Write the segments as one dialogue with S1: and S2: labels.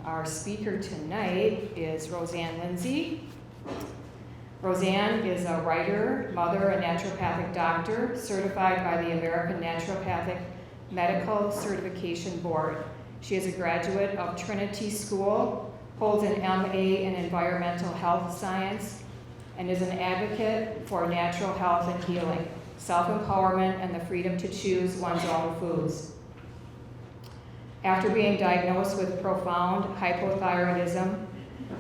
S1: Our speaker tonight is Rosanne Lindsay. Rosanne is a writer, mother, and naturopathic doctor certified by the American Naturopathic Medical Certification Board. She is a graduate of Trinity School, holds an MA in Environmental Health Science, and is an advocate for natural health and healing, self-empowerment, and the freedom to choose one's own foods. After being diagnosed with profound hypothyroidism,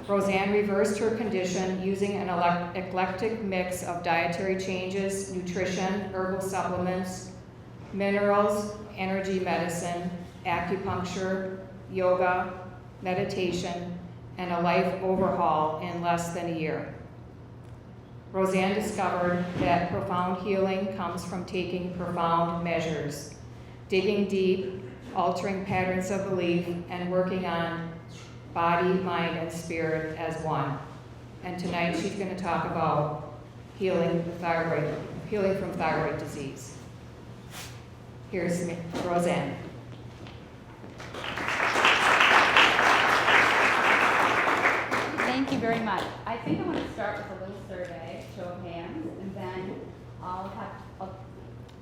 S1: Rosanne reversed her condition using an eclectic mix of dietary changes, nutrition, herbal supplements, minerals, energy medicine, acupuncture, yoga, meditation, and a life overhaul in less than a year. Rosanne discovered that profound healing comes from taking profound measures, digging deep, altering patterns of belief, and working on body, mind, and spirit as one. And tonight she's going to talk about healing from thyroid disease. Here's Rosanne.
S2: Thank you very much. I think I want to start with a little survey, show of hands, and then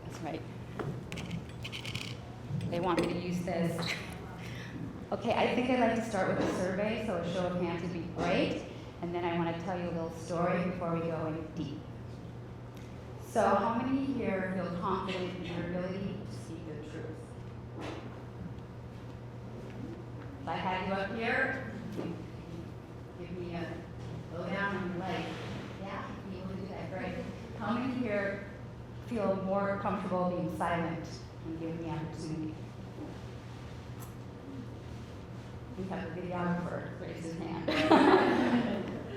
S2: that's right. They want me to use this. Okay, I think I'd like to start with a survey, so a show of hands would be great. And then I want to tell you a little story before we go in deep. So how many here feel confident in your ability to speak the truth? If I had you up here, give me a lowdown on your leg. Yeah, you able to do that, great. How many here feel more comfortable being silent and giving the opportunity? We have a videographer raise his hand.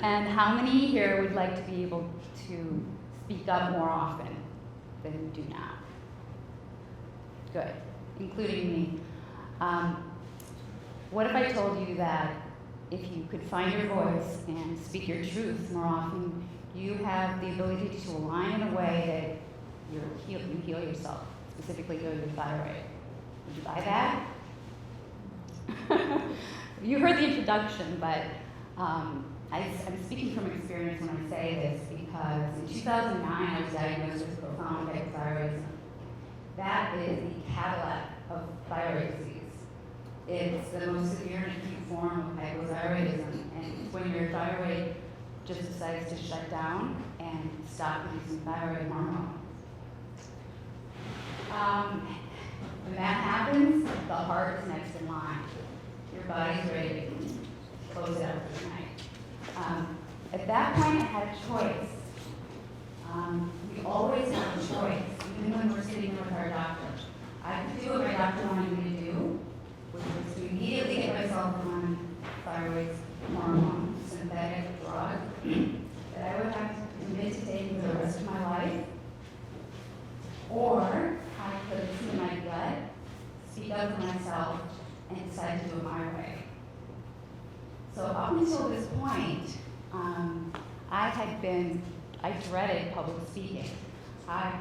S2: And how many here would like to be able to speak up more often than you do now? Good, including me. What if I told you that if you could find your voice and speak your truth more often, you have the ability to align in a way that you heal yourself, specifically heal your thyroid? Would you buy that? You heard the introduction, but I'm speaking from experience when I say this because in 2009 I was diagnosed with profound hypothyroidism. That is the Cadillac of thyroid disease. It's the most severe and acute form of hypothyroidism, and it's when your thyroid just decides to shut down and stop producing thyroid hormone. When that happens, the heart is next in line. Your body's ready to close it out for the night. At that point, I had a choice. We always have a choice, even when we're sitting with our doctor. I could do what my doctor wanted me to do, which was to immediately get myself on thyroid hormone, synthetic drug, that I would have to commit to taking for the rest of my life. Or I could listen to my gut, speak up for myself, and decide to do it my way. So up until this point, I dreaded public speaking. I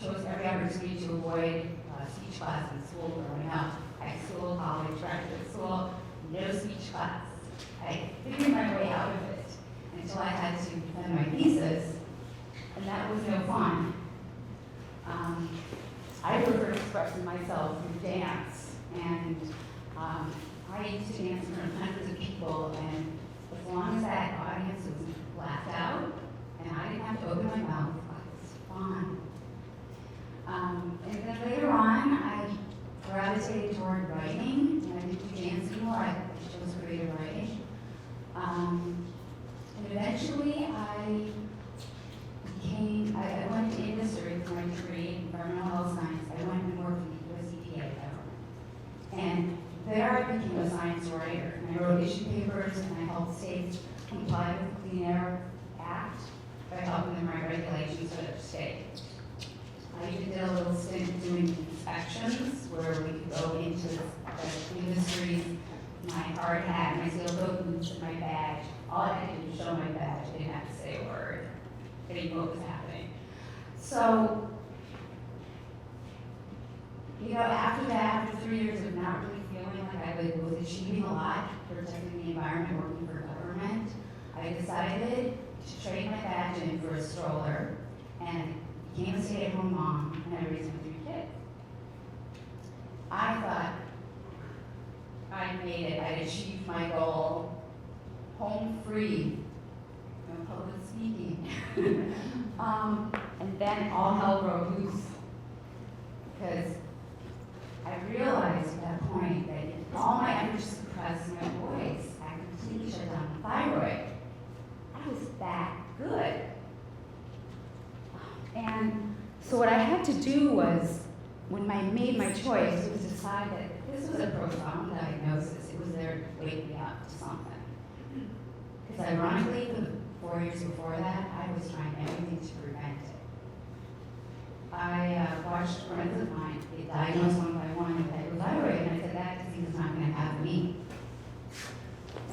S2: chose every opportunity to avoid speech class in school growing up. High school, college, graduate school, no speech class. I figured my way out of it until I had to defend my thesis, and that was no fun. I prefer expressing myself through dance, and I used to dance in front of hundreds of people, and as long as that audience was laughed out, and I didn't have to open my mouth, it was fun. And then later on, I gravitated toward writing, and I didn't do dance anymore, I chose creative writing. And eventually, I went to industry with my degree in environmental health science. I went and worked for the US EPA. And there I became a science writer. And I wrote issue papers, and I helped states comply with the Clean Air Act by helping them write regulations for their state. I even did a little stint doing inspections where we could go into the industries, my hard hat, my steel-toed boots, and my badge. All I had to do was show my badge. I didn't have to say a word. I didn't know what was happening. So, after that, after 3 years of not really feeling like I was achieving a lot, protecting the environment, working for government, I decided to trade my badge in for a stroller and became a stay-at-home mom, and I raised my 3 kids. I thought I made it, I achieved my goal, home free, no public speaking. And then all hell broke loose, because I realized at that point that if all my efforts to suppress my voice, I completely shut down the thyroid. I was that good. And so what I had to do was, when I made my choice, was decide that this was a profound diagnosis. It was there to wake me up to something. Because ironically, for the 4 years before that, I was trying everything to prevent it. I watched friends of mine get diagnosed one by one with thyroid, and I said, that disease is not going to have me.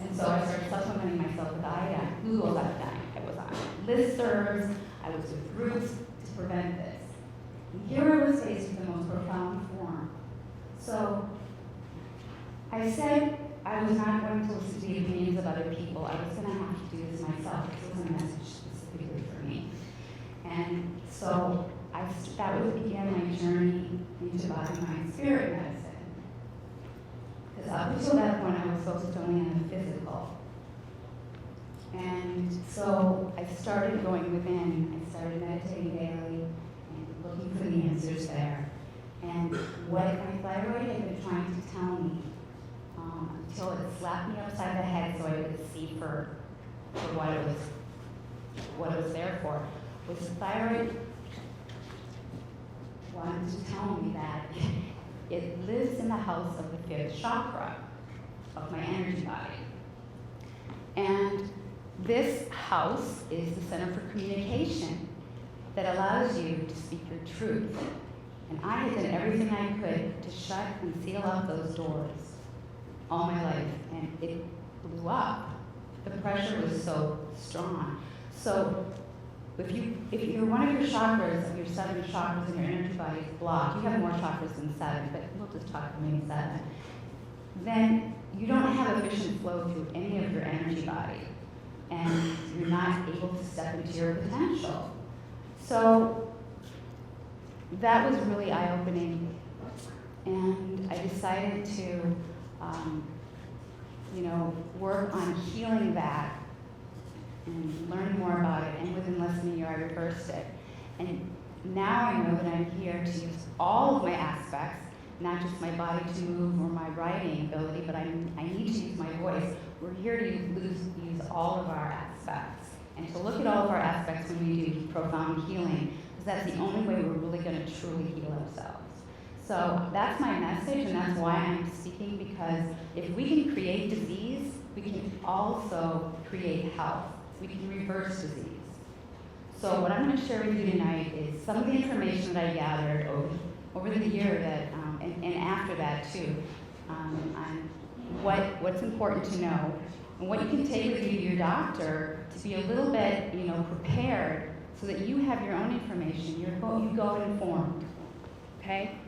S2: And so I started supplementing myself with iodine, glucose iodine. I was on listservs, I was with groups to prevent this. And here I was faced with the most profound form. So I said I was not going to listen to the opinions of other people. I was going to have to do this myself. This was a message specifically for me. And so that began my journey into body, mind, spirit medicine. Because up until that point, I was focused only on the physical. And so I started going within. I started meditating daily and looking for the answers there. And what my thyroid had been trying to tell me, until it slapped me upside the head so I could see for what it was there for, was the thyroid wanted to tell me that it lives in the house of the 5th chakra of my energy body. And this house is the center for communication that allows you to speak your truth. And I had done everything I could to shut and seal up those doors all my life, and it blew up. The pressure was so strong. So if you're one of your chakras, of your 7 chakras in your energy body is blocked, you have more chakras than 7, but we'll just talk maybe 7, then you don't have efficient flow through any of your energy body, and you're not able to step into your potential. So that was really eye-opening, and I decided to work on healing that and learn more about it, and within less than a year I reversed it. And now I know that I'm here to use all of my aspects, not just my body to move or my writing ability, but I need to use my voice. We're here to use all of our aspects, and to look at all of our aspects when we do profound healing, because that's the only way we're really going to truly heal ourselves. So that's my message, and that's why I'm speaking, because if we can create disease, we can also create health. We can reverse disease. So what I'm going to share with you tonight is some of the information that I gathered over the year that, and after that too, on what's important to know, and what you can take with you to your doctor to be a little bit, prepared, so that you have your own information. You go informed. Okay?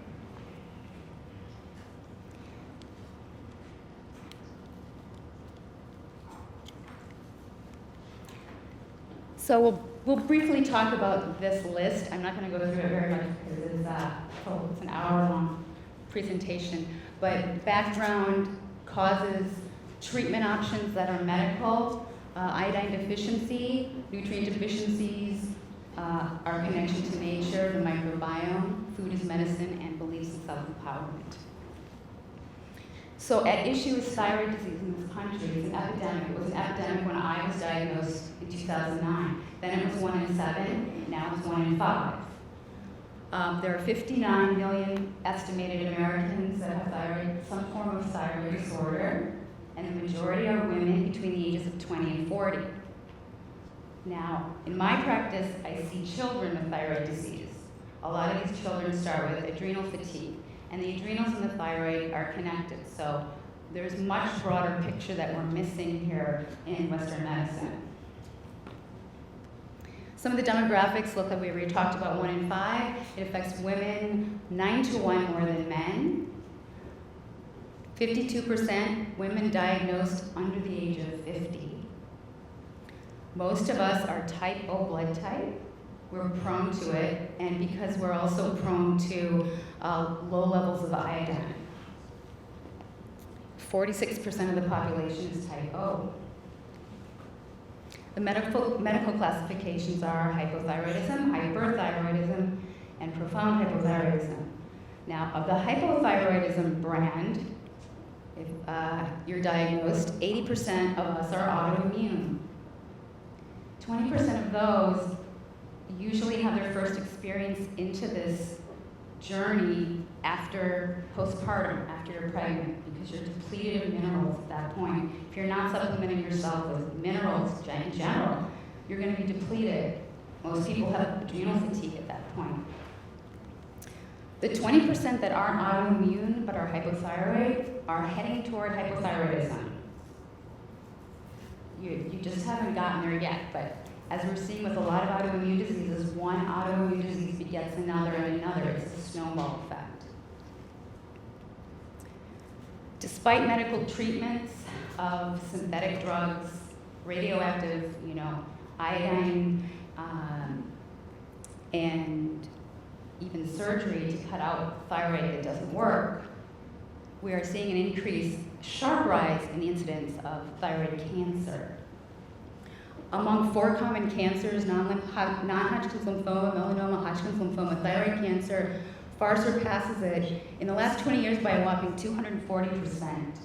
S2: So we'll briefly talk about this list. I'm not going to go through it very much because it's an hour-long presentation. But background, causes, treatment options that are medical, iodine deficiency, nutrient deficiencies, our connection to nature, the microbiome, food is medicine, and beliefs in self-empowerment. So at issue is thyroid disease in this country. It's an epidemic. It was an epidemic when I was diagnosed in 2009. Then it was 1 in 7. Now it's 1 in 5. There are 59 million estimated Americans that have some form of thyroid disorder, and the majority are women between the ages of 20 and 40. Now, in my practice, I see children with thyroid disease. A lot of these children start with adrenal fatigue, and the adrenals and the thyroid are connected. So there's a much broader picture that we're missing here in Western medicine. Some of the demographics look like we already talked about 1 in 5. It affects women 9 to 1 more than men. 52% women diagnosed under the age of 50. Most of us are type O blood type. We're prone to it, and because we're also prone to low levels of iodine. 46% of the population is type O. The medical classifications are hypothyroidism, hyperthyroidism, and profound hypothyroidism. Now, of the hypothyroidism brand, if you're diagnosed, 80% of us are autoimmune. 20% of those usually have their first experience into this journey after postpartum, after you're pregnant, because you're depleted of minerals at that point. If you're not supplementing yourself with minerals in general, you're going to be depleted. Most people have adrenal fatigue at that point. The 20% that aren't autoimmune but are hypothyroid are heading toward hypothyroidism. You just haven't gotten there yet, but as we're seeing with a lot of autoimmune diseases, one autoimmune disease begets another and another. It's a snowball effect. Despite medical treatments of synthetic drugs, radioactive, iodine, and even surgery to cut out thyroid that doesn't work, we are seeing an increase, sharp rise in the incidence of thyroid cancer. Among 4 common cancers, non-Hodgkin's lymphoma, melanoma, Hodgkin's lymphoma, thyroid cancer far surpasses it in the last 20 years by a whopping 240%.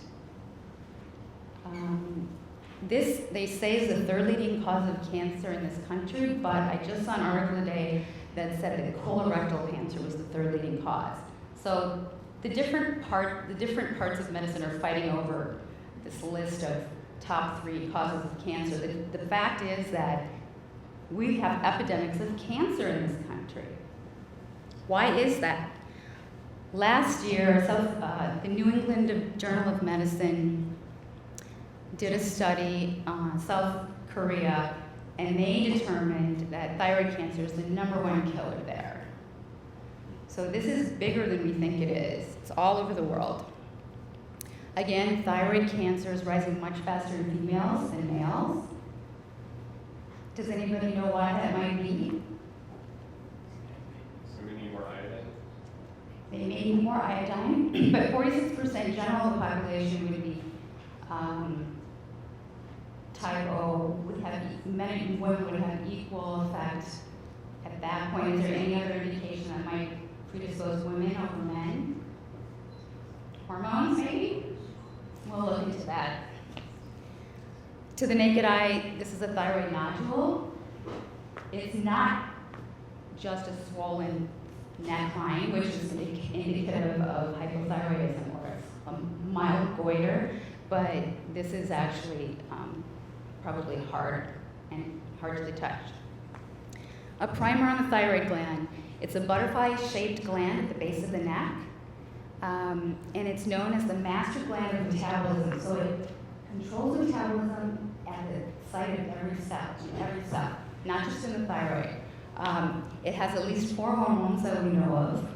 S2: This, they say, is the 3rd leading cause of cancer in this country, but I just saw an article today that said that colorectal cancer was the 3rd leading cause. So the different parts of medicine are fighting over this list of top 3 causes of cancer. The fact is that we have epidemics of cancer in this country. Why is that? Last year, the New England Journal of Medicine did a study on South Korea, and they determined that thyroid cancer is the #1 killer there. So this is bigger than we think it is. It's all over the world. Again, thyroid cancer is rising much faster in females than males. Does anybody know why that might be?
S3: So we need more iodine?
S2: They may need more iodine, but 46% general of the population would be type O, men and women would have equal effect at that point. Is there any other indication that might predispose women over men? Hormones, maybe? We'll look into that. To the naked eye, this is a thyroid nodule. It's not just a swollen neckline, which is indicative of hypothyroidism or a mild goiter, but this is actually probably hard to touch. A primer on the thyroid gland. It's a butterfly-shaped gland at the base of the neck, and it's known as the master gland of metabolism. So it controls metabolism at the site of every cell, not just in the thyroid. It has at least 4 hormones that we know of: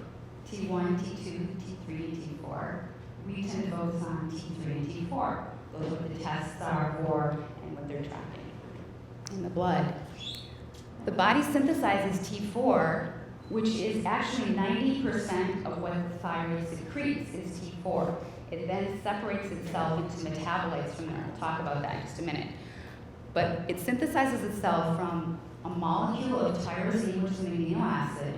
S2: T1, T2, T3, and T4. We tend to focus on T3 and T4. Those are what the tests are for and what they're tracking in the blood. The body synthesizes T4, which is actually 90% of what the thyroid secretes is T4. It then separates itself into metabolites from there. We'll talk about that in just a minute. But it synthesizes itself from a molecule of tyrosine, which is an amino acid,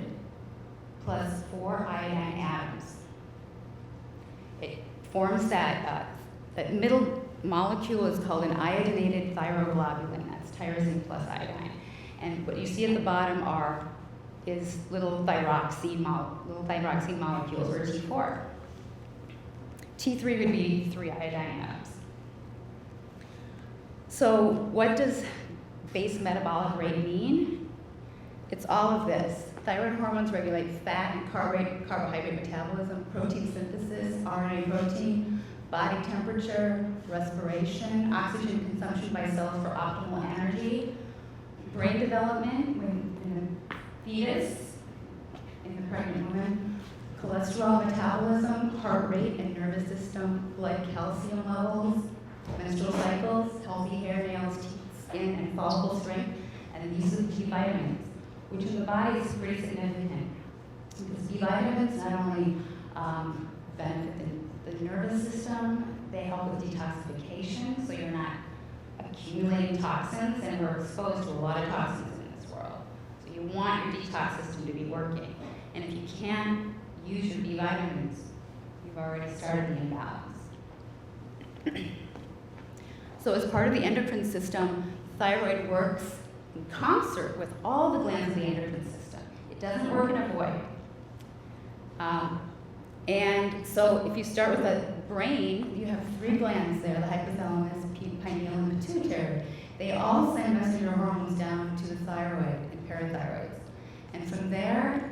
S2: plus 4 iodine atoms. It forms that middle molecule is called an iodinated thyroglobulin. That's tyrosine plus iodine. And what you see at the bottom is little thyroxine molecules, or T4. T3 would be 3 iodine atoms. So what does base metabolic rate mean? It's all of this. Thyroid hormones regulate fat and carbohydrate metabolism, protein synthesis, RNA protein, body temperature, respiration, oxygen consumption by cells for optimal energy, brain development in the fetus, in the pregnant woman, cholesterol metabolism, heart rate and nervous system, blood calcium levels, menstrual cycles, healthy hair, nails, teeth, skin, and follicle strength, and the use of B vitamins, which in the body is pretty significant. Because B vitamins not only benefit the nervous system, they help with detoxification, so you're not accumulating toxins, and we're exposed to a lot of toxins in this world. So you want your detox system to be working. And if you can't use your B vitamins, you've already started the imbalance. So as part of the endocrine system, thyroid works in concert with all the glands of the endocrine system. It doesn't work in a void. And so if you start with the brain, you have 3 glands there, the hypothalamus, pineal, and pituitary. They all send messenger hormones down to the thyroid and parathyroids. And from there,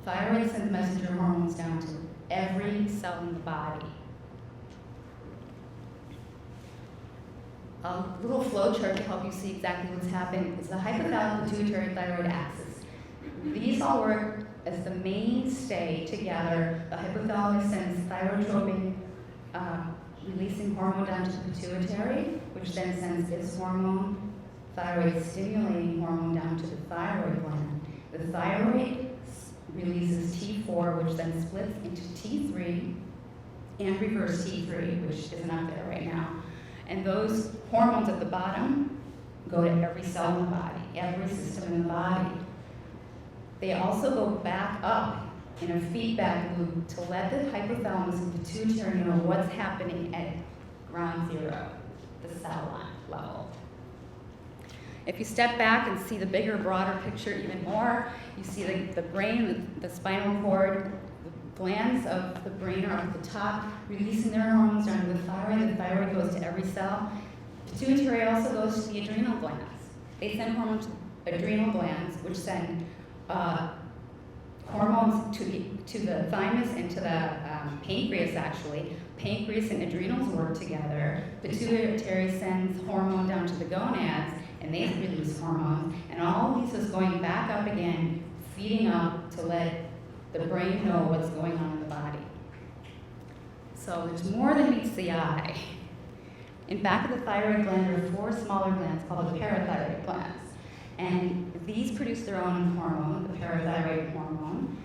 S2: thyroid sends messenger hormones down to every cell in the body. A little flow chart to help you see exactly what's happening is the hypothalamus pituitary thyroid axis. These all work as the mainstay together. The hypothalamus sends thyrotropin releasing hormone down to the pituitary, which then sends its hormone, thyroid stimulating hormone, down to the thyroid gland. The thyroid releases T4, which then splits into T3 and reverse T3, which isn't up there right now. And those hormones at the bottom go to every cell in the body, every system in the body. They also go back up in a feedback loop to let the hypothalamus and pituitary know what's happening at ground zero, the cell level. If you step back and see the bigger, broader picture even more, you see the brain, the spinal cord, the glands of the brain are up at the top, releasing their hormones down to the thyroid. The thyroid goes to every cell. Pituitary also goes to the adrenal glands. They send hormones to adrenal glands, which send hormones to the thymus and to the pancreas, actually. Pancreas and adrenals work together. Pituitary sends hormone down to the gonads, and they release hormones. And all of this is going back up again, feeding up to let the brain know what's going on in the body. So there's more than meets the eye. In back of the thyroid gland are 4 smaller glands called the parathyroid glands. And these produce their own hormone, the parathyroid hormone.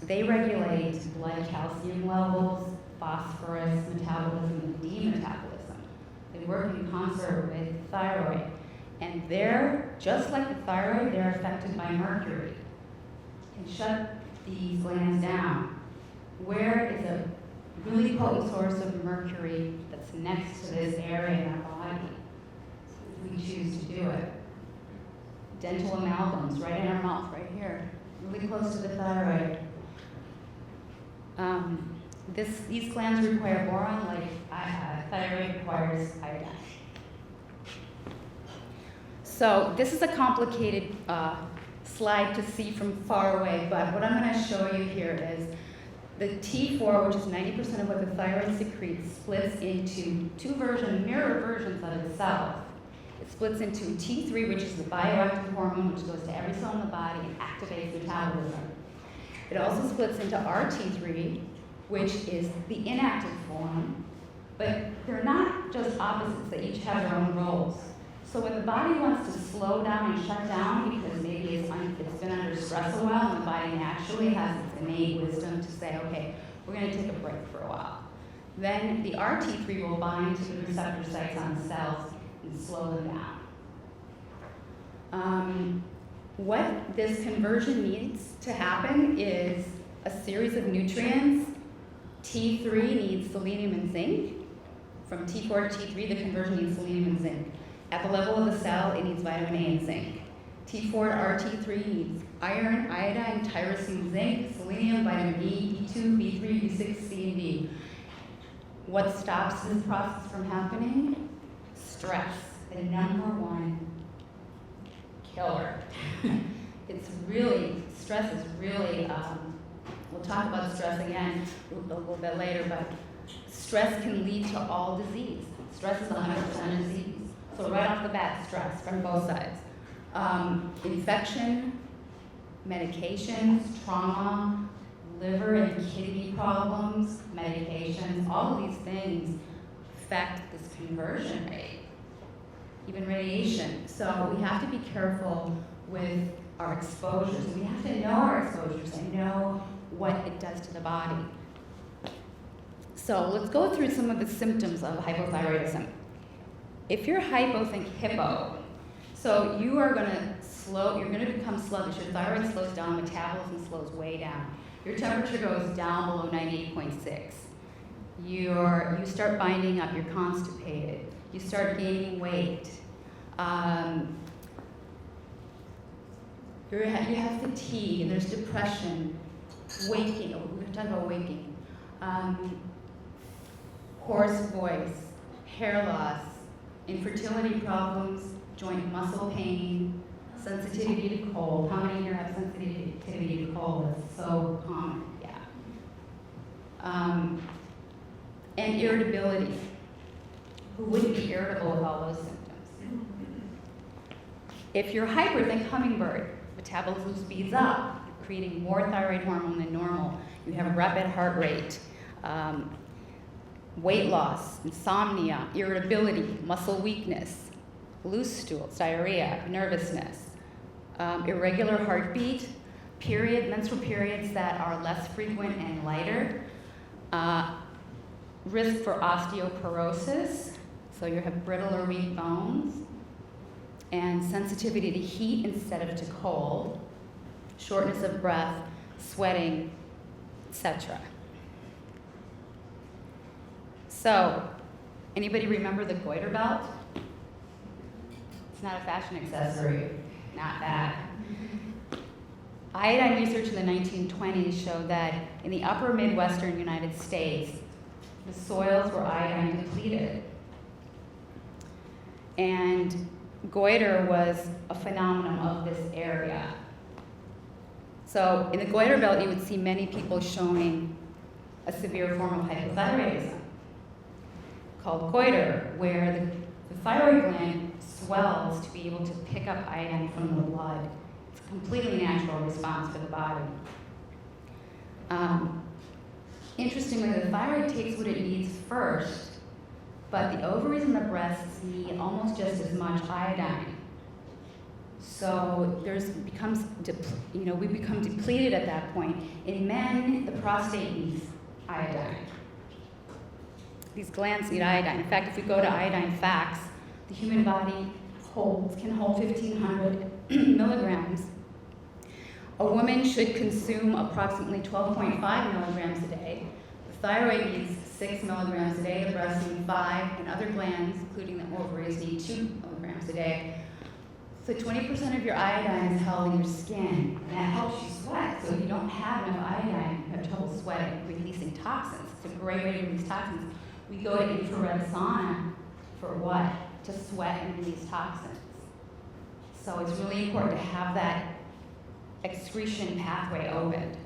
S2: They regulate blood calcium levels, phosphorus metabolism, and demetabolism. They work in concert with thyroid. And they're, just like the thyroid, they're affected by mercury. Can shut these glands down. Where is a really potent source of mercury that's next to this area in our body? If we choose to do it. Dental amalgams right in our mouth, right here, really close to the thyroid. These glands require boron, like thyroid requires iodine. So this is a complicated slide to see from far away, but what I'm going to show you here is the T4, which is 90% of what the thyroid secretes, splits into 2 mirror versions of itself. It splits into T3, which is the bioactive hormone, which goes to every cell in the body and activates metabolism. It also splits into RT3, which is the inactive form, but they're not just opposites, they each have their own roles. So when the body wants to slow down and shut down because maybe it's been under stress a while, and the body naturally has its innate wisdom to say, okay, we're going to take a break for a while. Then the RT3 will bind to the receptor sites on cells and slow them down. What this conversion needs to happen is a series of nutrients. T3 needs selenium and zinc. From T4 to T3, the conversion needs selenium and zinc. At the level of the cell, it needs vitamin A and zinc. T4 to RT3 needs iron, iodine, tyrosine, zinc, selenium, vitamin E, B2, B3, B6, C, and D. What stops this process from happening? Stress, the #1 killer. Stress is really, we'll talk about stress again a little bit later, but stress can lead to all disease. Stress is 100% disease. So right off the bat, stress from both sides. Infection, medications, trauma, liver and kidney problems, medications, all of these things affect this conversion rate, even radiation. So we have to be careful with our exposures. We have to know our exposures and know what it does to the body. So let's go through some of the symptoms of hypothyroidism. If you're hypo, think hippo. So you are you're gonna become sluggish. Your thyroid slows down, metabolism slows way down. Your temperature goes down below 98.6. You start binding up, you're constipated. You start gaining weight. You have fatigue, and there's depression, waking. We're going to talk about waking. Hoarse voice, hair loss, infertility problems, joint muscle pain, sensitivity to cold. How many here have sensitivity to cold? It's so common, yeah. And irritability. Who wouldn't be irritable with all those symptoms? If you're hyper, think hummingbird. Metabolism speeds up, you're creating more thyroid hormone than normal. You have a rapid heart rate, weight loss, insomnia, irritability, muscle weakness, loose stools, diarrhea, nervousness, irregular heartbeat, menstrual periods that are less frequent and lighter, risk for osteoporosis, so you have brittle or weak bones, and sensitivity to heat instead of to cold, shortness of breath, sweating, etc. So, anybody remember the goiter belt? It's not a fashion accessory, not bad. Iodine research in the 1920s showed that in the upper Midwestern United States, the soils were iodine depleted. And goiter was a phenomenon of this area. So in the goiter belt, you would see many people showing a severe form of hypothyroidism called goiter, where the thyroid gland swells to be able to pick up iodine from the blood. It's a completely natural response for the body. Interestingly, the thyroid takes what it needs first, but the ovaries and the breasts need almost just as much iodine. So we become depleted at that point. In men, the prostate needs iodine. These glands need iodine. In fact, if we go to iodine facts, the human body can hold 1,500 milligrams. A woman should consume approximately 12.5 milligrams a day. The thyroid needs 6 milligrams a day, the breast needs 5, and other glands, including the ovaries, need 2 milligrams a day. So 20% of your iodine is held in your skin, and that helps you sweat. So if you don't have enough iodine, you have trouble sweating, releasing toxins. It's a great way to release toxins. We go to infrared sauna for what? To sweat and release toxins. So it's really important to have that excretion pathway opened.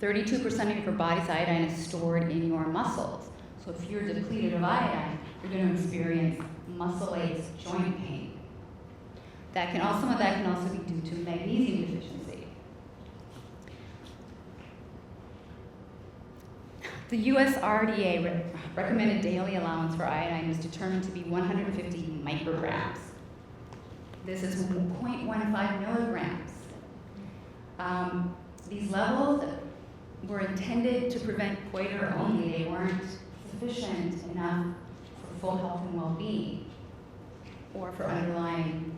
S2: 32% of your body's iodine is stored in your muscles. So if you're depleted of iodine, you're going to experience muscle aches, joint pain. Some of that can also be due to magnesium deficiency. The US RDA recommended daily allowance for iodine was determined to be 150 micrograms. This is 0.15 milligrams. These levels were intended to prevent goiter only. They weren't sufficient enough for full health and well-being or for underlying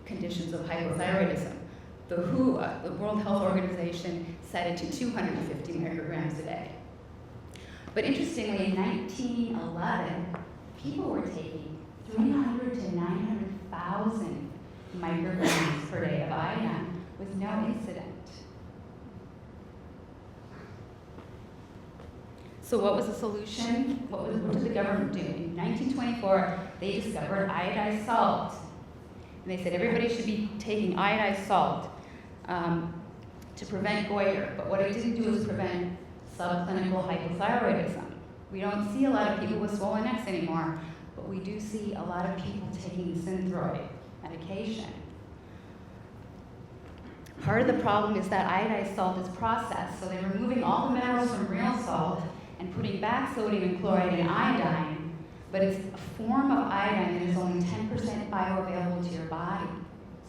S2: conditions of hypothyroidism. The WHO, the World Health Organization, set it to 250 micrograms a day. But interestingly, in 1911, people were taking 300 to 900,000 micrograms per day of iodine with no incident. So what was the solution? What did the government do? In 1924, they discovered iodized salt. And they said everybody should be taking iodized salt to prevent goiter. But what it didn't do was prevent subclinical hypothyroidism. We don't see a lot of people with swollen necks anymore, but we do see a lot of people taking Synthroid medication. Part of the problem is that iodized salt is processed, so they're removing all the minerals from real salt and putting back sodium and chloride and iodine, but it's a form of iodine that is only 10% bioavailable to your body,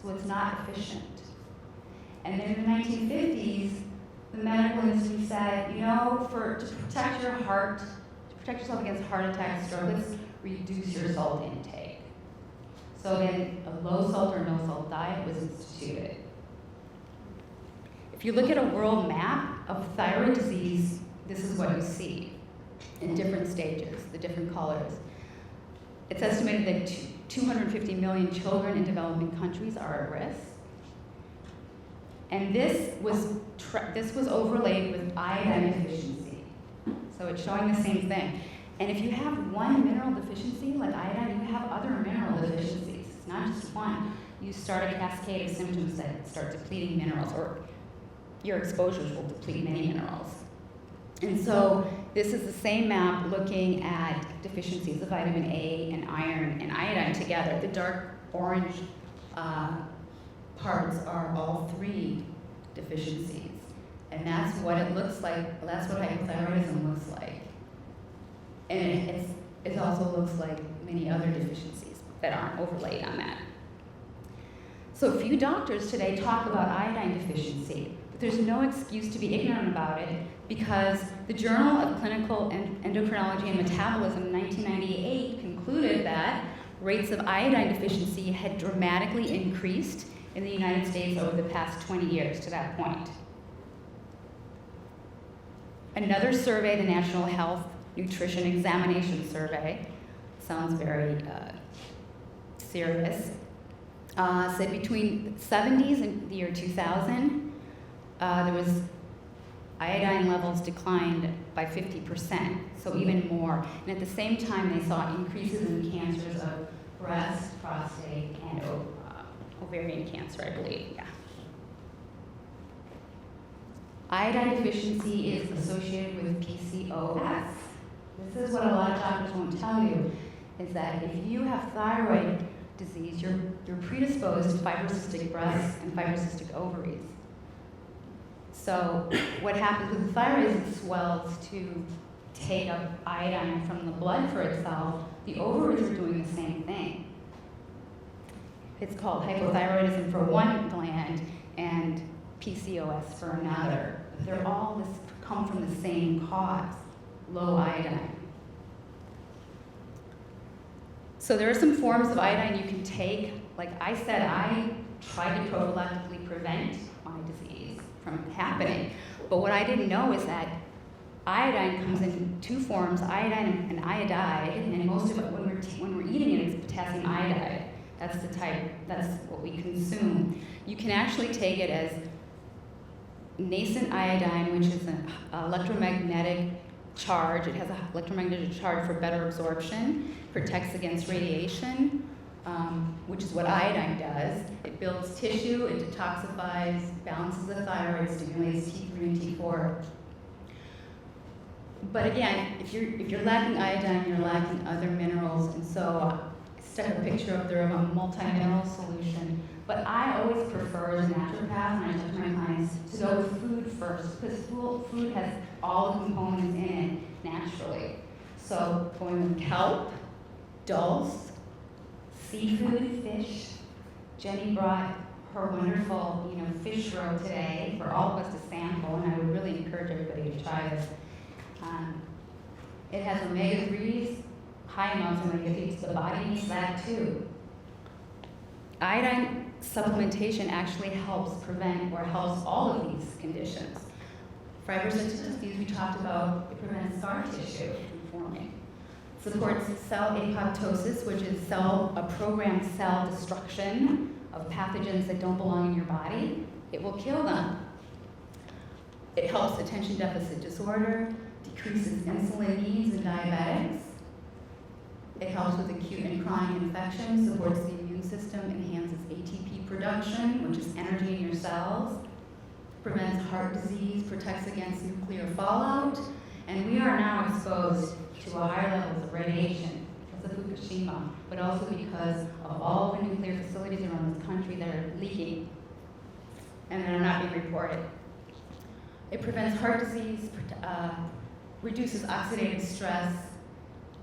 S2: so it's not efficient. And then in the 1950s, the medical industry said, you know, to protect your heart, to protect yourself against heart attack, stroke, let's reduce your salt intake. So then a low salt or no salt diet was instituted. If you look at a world map of thyroid disease, this is what you see in different stages, the different colors. It's estimated that 250 million children in developing countries are at risk. And this was overlaid with iodine deficiency. So it's showing the same thing. And if you have one mineral deficiency, like iodine, you have other mineral deficiencies. It's not just one. You start a cascade of symptoms that start depleting minerals, or your exposures will deplete many minerals. And so this is the same map looking at deficiencies of vitamin A and iron and iodine together. The dark orange parts are all three deficiencies. And that's what it looks like. That's what hypothyroidism looks like. And it also looks like many other deficiencies that aren't overlaid on that. So few doctors today talk about iodine deficiency, but there's no excuse to be ignorant about it, because the Journal of Clinical Endocrinology and Metabolism in 1998 concluded that rates of iodine deficiency had dramatically increased in the United States over the past 20 years to that point. Another survey, the National Health Nutrition Examination Survey, sounds very serious, said between the 70s and the year 2000, there was iodine levels declined by 50%, so even more. And at the same time, they saw increases in cancers of breast, prostate, and ovarian cancer, I believe, yeah. Iodine deficiency is associated with PCOS. This is what a lot of doctors won't tell you, is that if you have thyroid disease, you're predisposed to fibrocystic breasts and fibrocystic ovaries. So what happens with the thyroid is it swells to take up iodine from the blood for itself. The ovaries are doing the same thing. It's called hypothyroidism for one gland and PCOS for another. They're all come from the same cause, low iodine. So there are some forms of iodine you can take. Like I said, I tried to prophylactically prevent my disease from happening. But what I didn't know is that iodine comes in two forms, iodine and iodide, and most of it, when we're eating it, it's potassium iodide. That's the type, that's what we consume. You can actually take it as nascent iodine, which is an electromagnetic charge. It has an electromagnetic charge for better absorption, protects against radiation, which is what iodine does. It builds tissue, it detoxifies, balances the thyroid, stimulates T3 and T4. But again, if you're lacking iodine, you're lacking other minerals, and so I stuck a picture up there of a multi-mineral solution. But I always prefer, as a naturopath, when I talk to my clients, to go with food first, because food has all the components in it naturally. So going with kelp, dulse, seafood, fish. Jenny brought her wonderful, fish roe today for all of us to sample, and I would really encourage everybody to try this. It has omega-3s, high amounts of omega-3s, so the body needs that too. Iodine supplementation actually helps prevent or helps all of these conditions. Fibrocystic disease we talked about, it prevents scar tissue from forming. Supports cell apoptosis, which is a programmed cell destruction of pathogens that don't belong in your body. It will kill them. It helps attention deficit disorder, decreases insulin needs in diabetics. It helps with acute and chronic infections, supports the immune system, enhances ATP production, which is energy in your cells, prevents heart disease, protects against nuclear fallout, and we are now exposed to higher levels of radiation because of Fukushima, but also because of all the nuclear facilities around this country that are leaking. and that are not being reported. It prevents heart disease, reduces oxidative stress,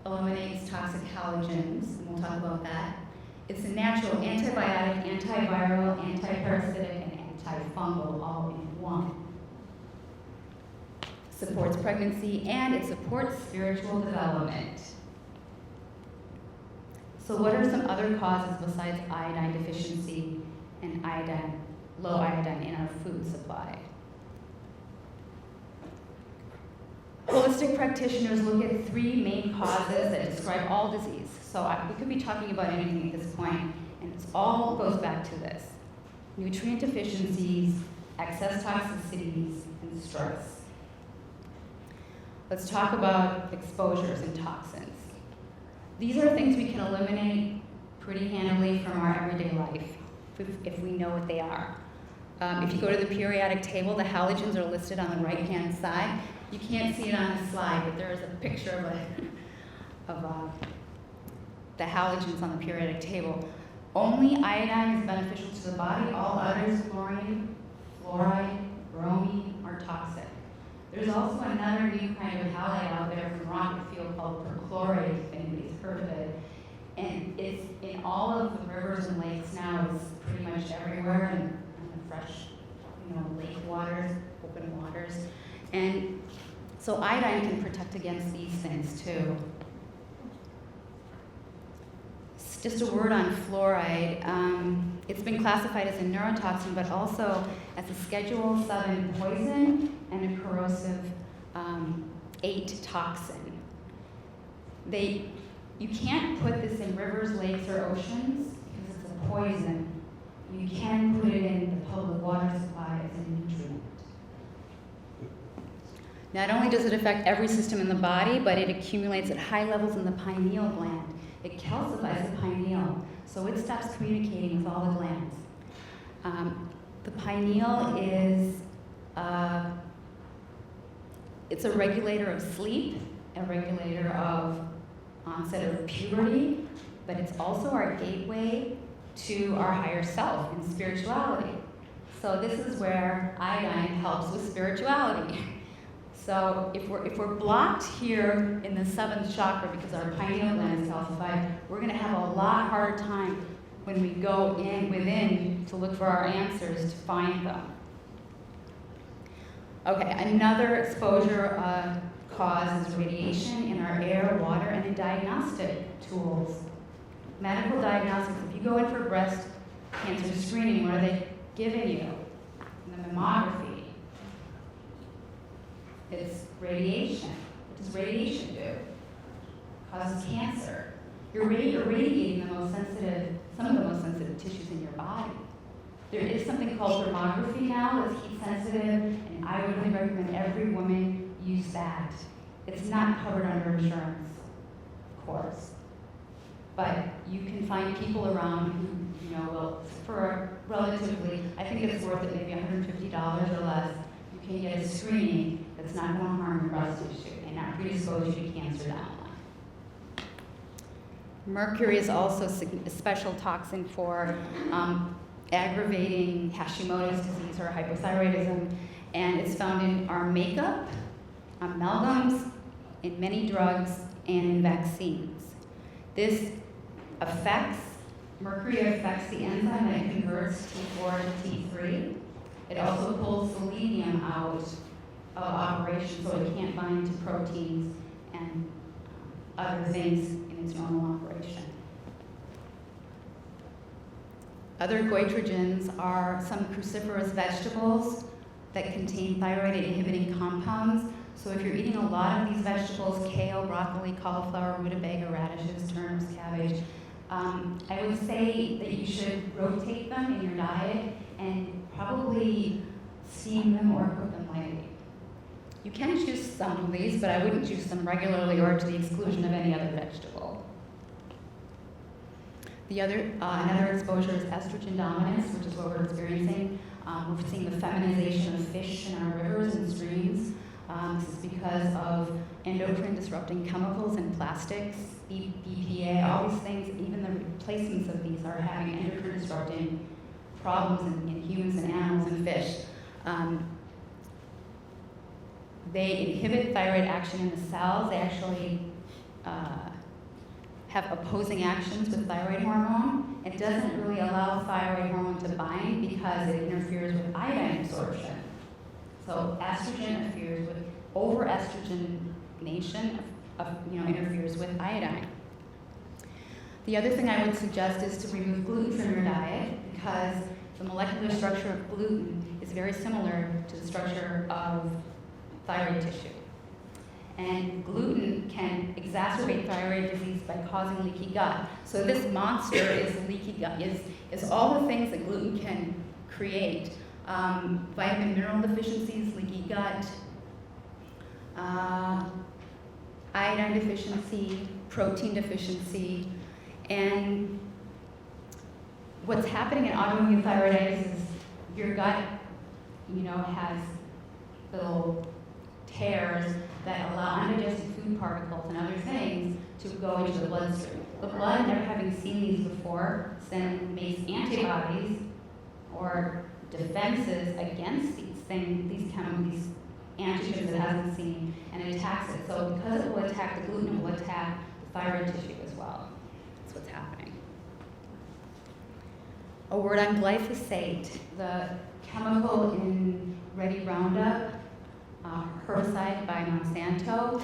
S2: eliminates toxic halogens, and we'll talk about that. It's a natural antibiotic, antiviral, antiparasitic, and antifungal all in one. Supports pregnancy, and it supports spiritual development. So what are some other causes besides iodine deficiency and low iodine in our food supply? Holistic practitioners look at 3 main causes that describe all disease. So we could be talking about anything at this point, and it all goes back to this: nutrient deficiencies, excess toxicities, and stress. Let's talk about exposures and toxins. These are things we can eliminate pretty handily from our everyday life if we know what they are. If you go to the periodic table, the halogens are listed on the right-hand side. You can't see it on the slide, but there is a picture of the halogens on the periodic table. Only iodine is beneficial to the body. All others, chlorine, fluoride, bromine, are toxic. There's also another new kind of halide out there from rocket fuel called perchlorate, if anybody's heard of it. And it's in all of the rivers and lakes now. It's pretty much everywhere in the fresh, lake waters, open waters. And so iodine can protect against these things too. Just a word on fluoride. It's been classified as a neurotoxin, but also as a Schedule 7 poison and a corrosive 8 toxin. You can't put this in rivers, lakes, or oceans because it's a poison. You can put it in the public water supply as a nutrient. Not only does it affect every system in the body, but it accumulates at high levels in the pineal gland. It calcifies the pineal, so it stops communicating with all the glands. The pineal is it's a regulator of sleep, a regulator of onset of puberty, but it's also our gateway to our higher self and spirituality. So this is where iodine helps with spirituality. So if we're blocked here in the 7th chakra because our pineal gland is calcified, we're going to have a lot harder time when we go within to look for our answers to find them. Okay, another exposure cause is radiation in our air, water, and in diagnostic tools. Medical diagnostics, if you go in for breast cancer screening, what are they giving you? In the mammography. It's radiation. What does radiation do? It causes cancer. You're irradiating some of the most sensitive tissues in your body. There is something called thermography now that's heat sensitive, and I would really recommend every woman use that. It's not covered under insurance, of course. But you can find people around who, will, for relatively, I think it's worth it, maybe $150 or less, you can get a screening that's not going to harm your breast tissue and not predispose you to cancer down the line. Mercury is also a special toxin for aggravating Hashimoto's disease or hypothyroidism, and it's found in our makeup, amalgams, in many drugs, and in vaccines. Mercury affects the enzyme that converts T4 to T3. It also pulls selenium out of operation so it can't bind to proteins and other things in its normal operation. Other goitrogens are some cruciferous vegetables that contain thyroid-inhibiting compounds. So if you're eating a lot of these vegetables, kale, broccoli, cauliflower, rutabaga, radishes, turnips, cabbage, I would say that you should rotate them in your diet and probably steam them or cook them lightly. You can juice some of these, but I wouldn't juice them regularly or to the exclusion of any other vegetable. Another exposure is estrogen dominance, which is what we're experiencing. We're seeing the feminization of fish in our rivers and streams. This is because of endocrine disrupting chemicals and plastics, BPA, all these things, even the replacements of these are having endocrine disrupting problems in humans and animals and fish. They inhibit thyroid action in the cells. They actually have opposing actions with thyroid hormone. It doesn't really allow thyroid hormone to bind because it interferes with iodine absorption. So estrogen interferes with over-estrogenation interferes with iodine. The other thing I would suggest is to remove gluten from your diet because the molecular structure of gluten is very similar to the structure of thyroid tissue. And gluten can exacerbate thyroid disease by causing leaky gut. So this monster is leaky gut, is all the things that gluten can create. Vitamin mineral deficiencies, leaky gut, iodine deficiency, protein deficiency, and what's happening in autoimmune thyroiditis is your gut, has little tears that allow undigested food particles and other things to go into the bloodstream. The blood, never having seen these before, then makes antibodies or defenses against these things, these antigens it hasn't seen, and it attacks it. So because it will attack the gluten, it will attack the thyroid tissue as well. That's what's happening. A word on glyphosate, the chemical in Ready Roundup, herbicide by Monsanto.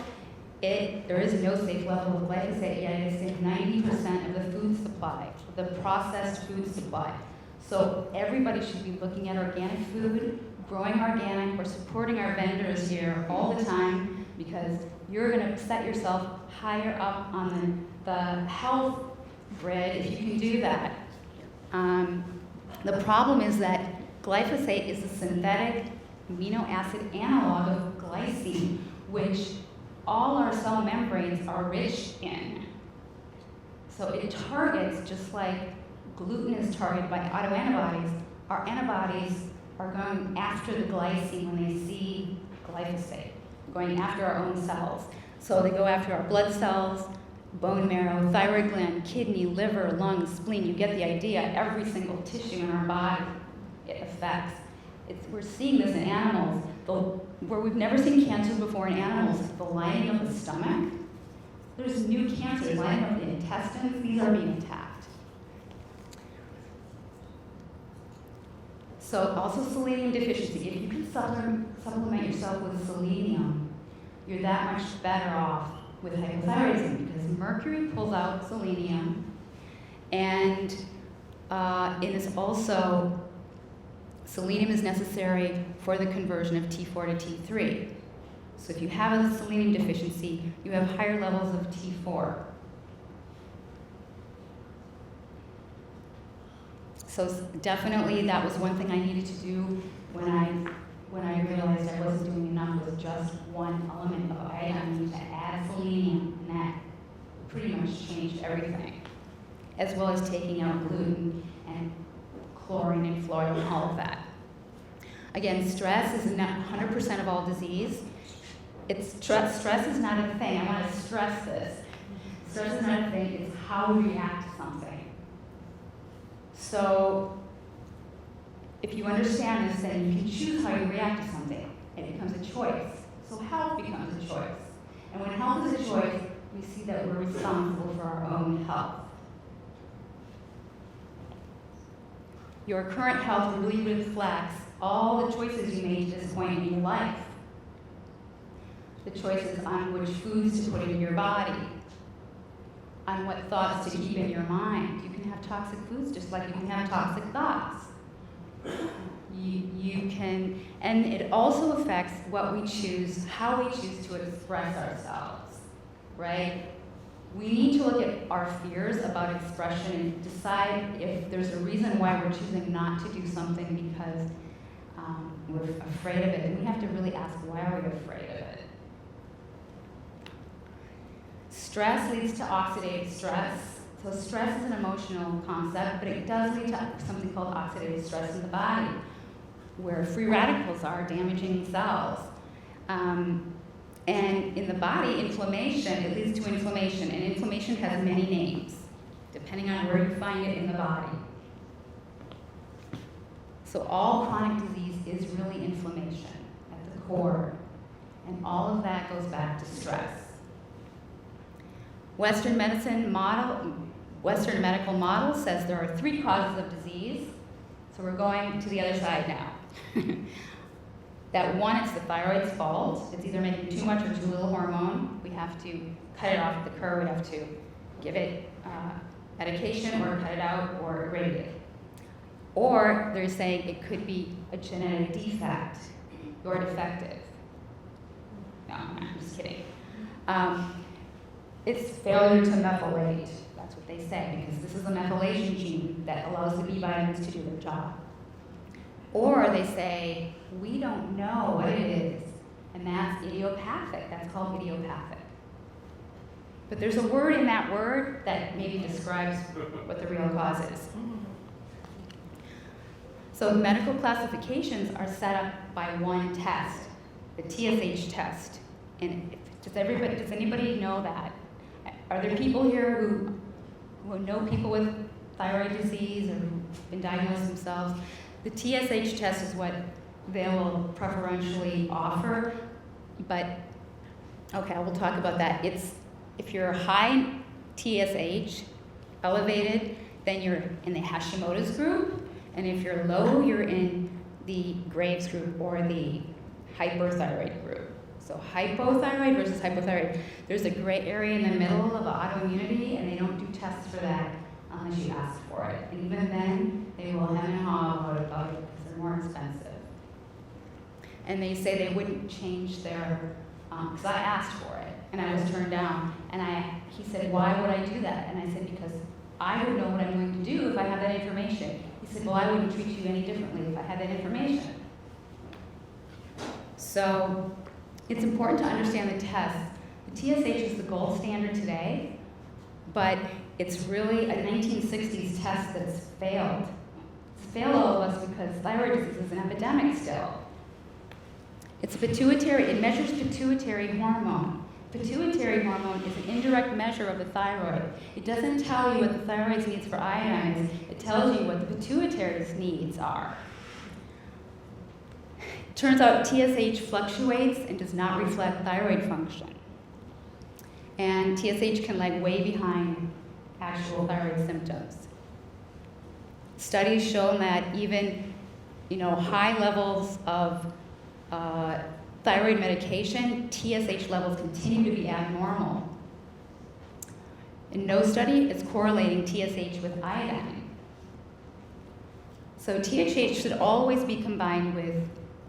S2: There is no safe level of glyphosate yet. It's in 90% of the food supply, the processed food supply. So everybody should be looking at organic food, growing organic. We're supporting our vendors here all the time because you're going to set yourself higher up on the health grid if you can do that. The problem is that glyphosate is a synthetic amino acid analog of glycine, which all our cell membranes are rich in. So it targets, just like gluten is targeted by autoantibodies, our antibodies are going after the glycine when they see glyphosate, going after our own cells. So they go after our blood cells, bone marrow, thyroid gland, kidney, liver, lungs, spleen. You get the idea. Every single tissue in our body it affects. We're seeing this in animals, where we've never seen cancers before in animals, the lining of the stomach. There's new cancers lining up the intestines. These are being attacked. So also selenium deficiency. If you can supplement yourself with selenium, you're that much better off with hypothyroidism because mercury pulls out selenium, and it is also selenium is necessary for the conversion of T4 to T3. So if you have a selenium deficiency, you have higher levels of T4. So definitely that was one thing I needed to do when I realized I wasn't doing enough with just one element of iodine. I needed to add selenium, and that pretty much changed everything, as well as taking out gluten and chlorine and fluoride and all of that. Again, stress is not 100% of all disease. Stress is not a thing. I want to stress this. Stress is not a thing. It's how we react to something. So if you understand this, then you can choose how you react to something. It becomes a choice. So health becomes a choice. And when health is a choice, we see that we're responsible for our own health. Your current health really reflects all the choices you made to this point in your life. The choices on which foods to put in your body, on what thoughts to keep in your mind. You can have toxic foods just like you can have toxic thoughts. You can, and it also affects what we choose, how we choose to express ourselves, right? We need to look at our fears about expression and decide if there's a reason why we're choosing not to do something because we're afraid of it. And we have to really ask, why are we afraid of it? Stress leads to oxidative stress. So stress is an emotional concept, but it does lead to something called oxidative stress in the body, where free radicals are damaging cells. And in the body, inflammation, it leads to inflammation, and inflammation has many names, depending on where you find it in the body. So all chronic disease is really inflammation at the core. And all of that goes back to stress. Western medical model says there are 3 causes of disease. So we're going to the other side now. That one, it's the thyroid's fault. It's either making too much or too little hormone. We have to cut it off at the curve. We have to give it medication or cut it out or irradiate it. Or they're saying it could be a genetic defect. You're defective. No, I'm just kidding. It's failure to methylate. That's what they say, because this is a methylation gene that allows the B vitamins to do their job. Or they say, we don't know what it is, and that's idiopathic. That's called idiopathic. But there's a word in that word that maybe describes what the real cause is. So medical classifications are set up by one test, the TSH test. And does anybody know that? Are there people here who know people with thyroid disease or who've been diagnosed themselves? The TSH test is what they will preferentially offer, but okay, we'll talk about that. If you're high TSH, elevated, then you're in the Hashimoto's group, and if you're low, you're in the Graves group or the hyperthyroid group. So hypothyroid versus hypothyroid. There's a gray area in the middle of autoimmunity, and they don't do tests for that unless you ask for it. And even then, they will hem and haw about it because they're more expensive. And they say they wouldn't change their, because I asked for it, and I was turned down. And he said, why would I do that? And I said, because I would know what I'm going to do if I have that information. He said, well, I wouldn't treat you any differently if I had that information. So it's important to understand the test. The TSH is the gold standard today, but it's really a 1960s test that's failed. It's failed all of us because thyroid disease is an epidemic still. It's pituitary, it measures pituitary hormone. Pituitary hormone is an indirect measure of the thyroid. It doesn't tell you what the thyroid's needs for iodine is, it tells you what the pituitary's needs are. Turns out TSH fluctuates and does not reflect thyroid function. And TSH can lag way behind actual thyroid symptoms. Studies show that even, high levels of thyroid medication, TSH levels continue to be abnormal. In no study is correlating TSH with iodine. So TSH should always be combined with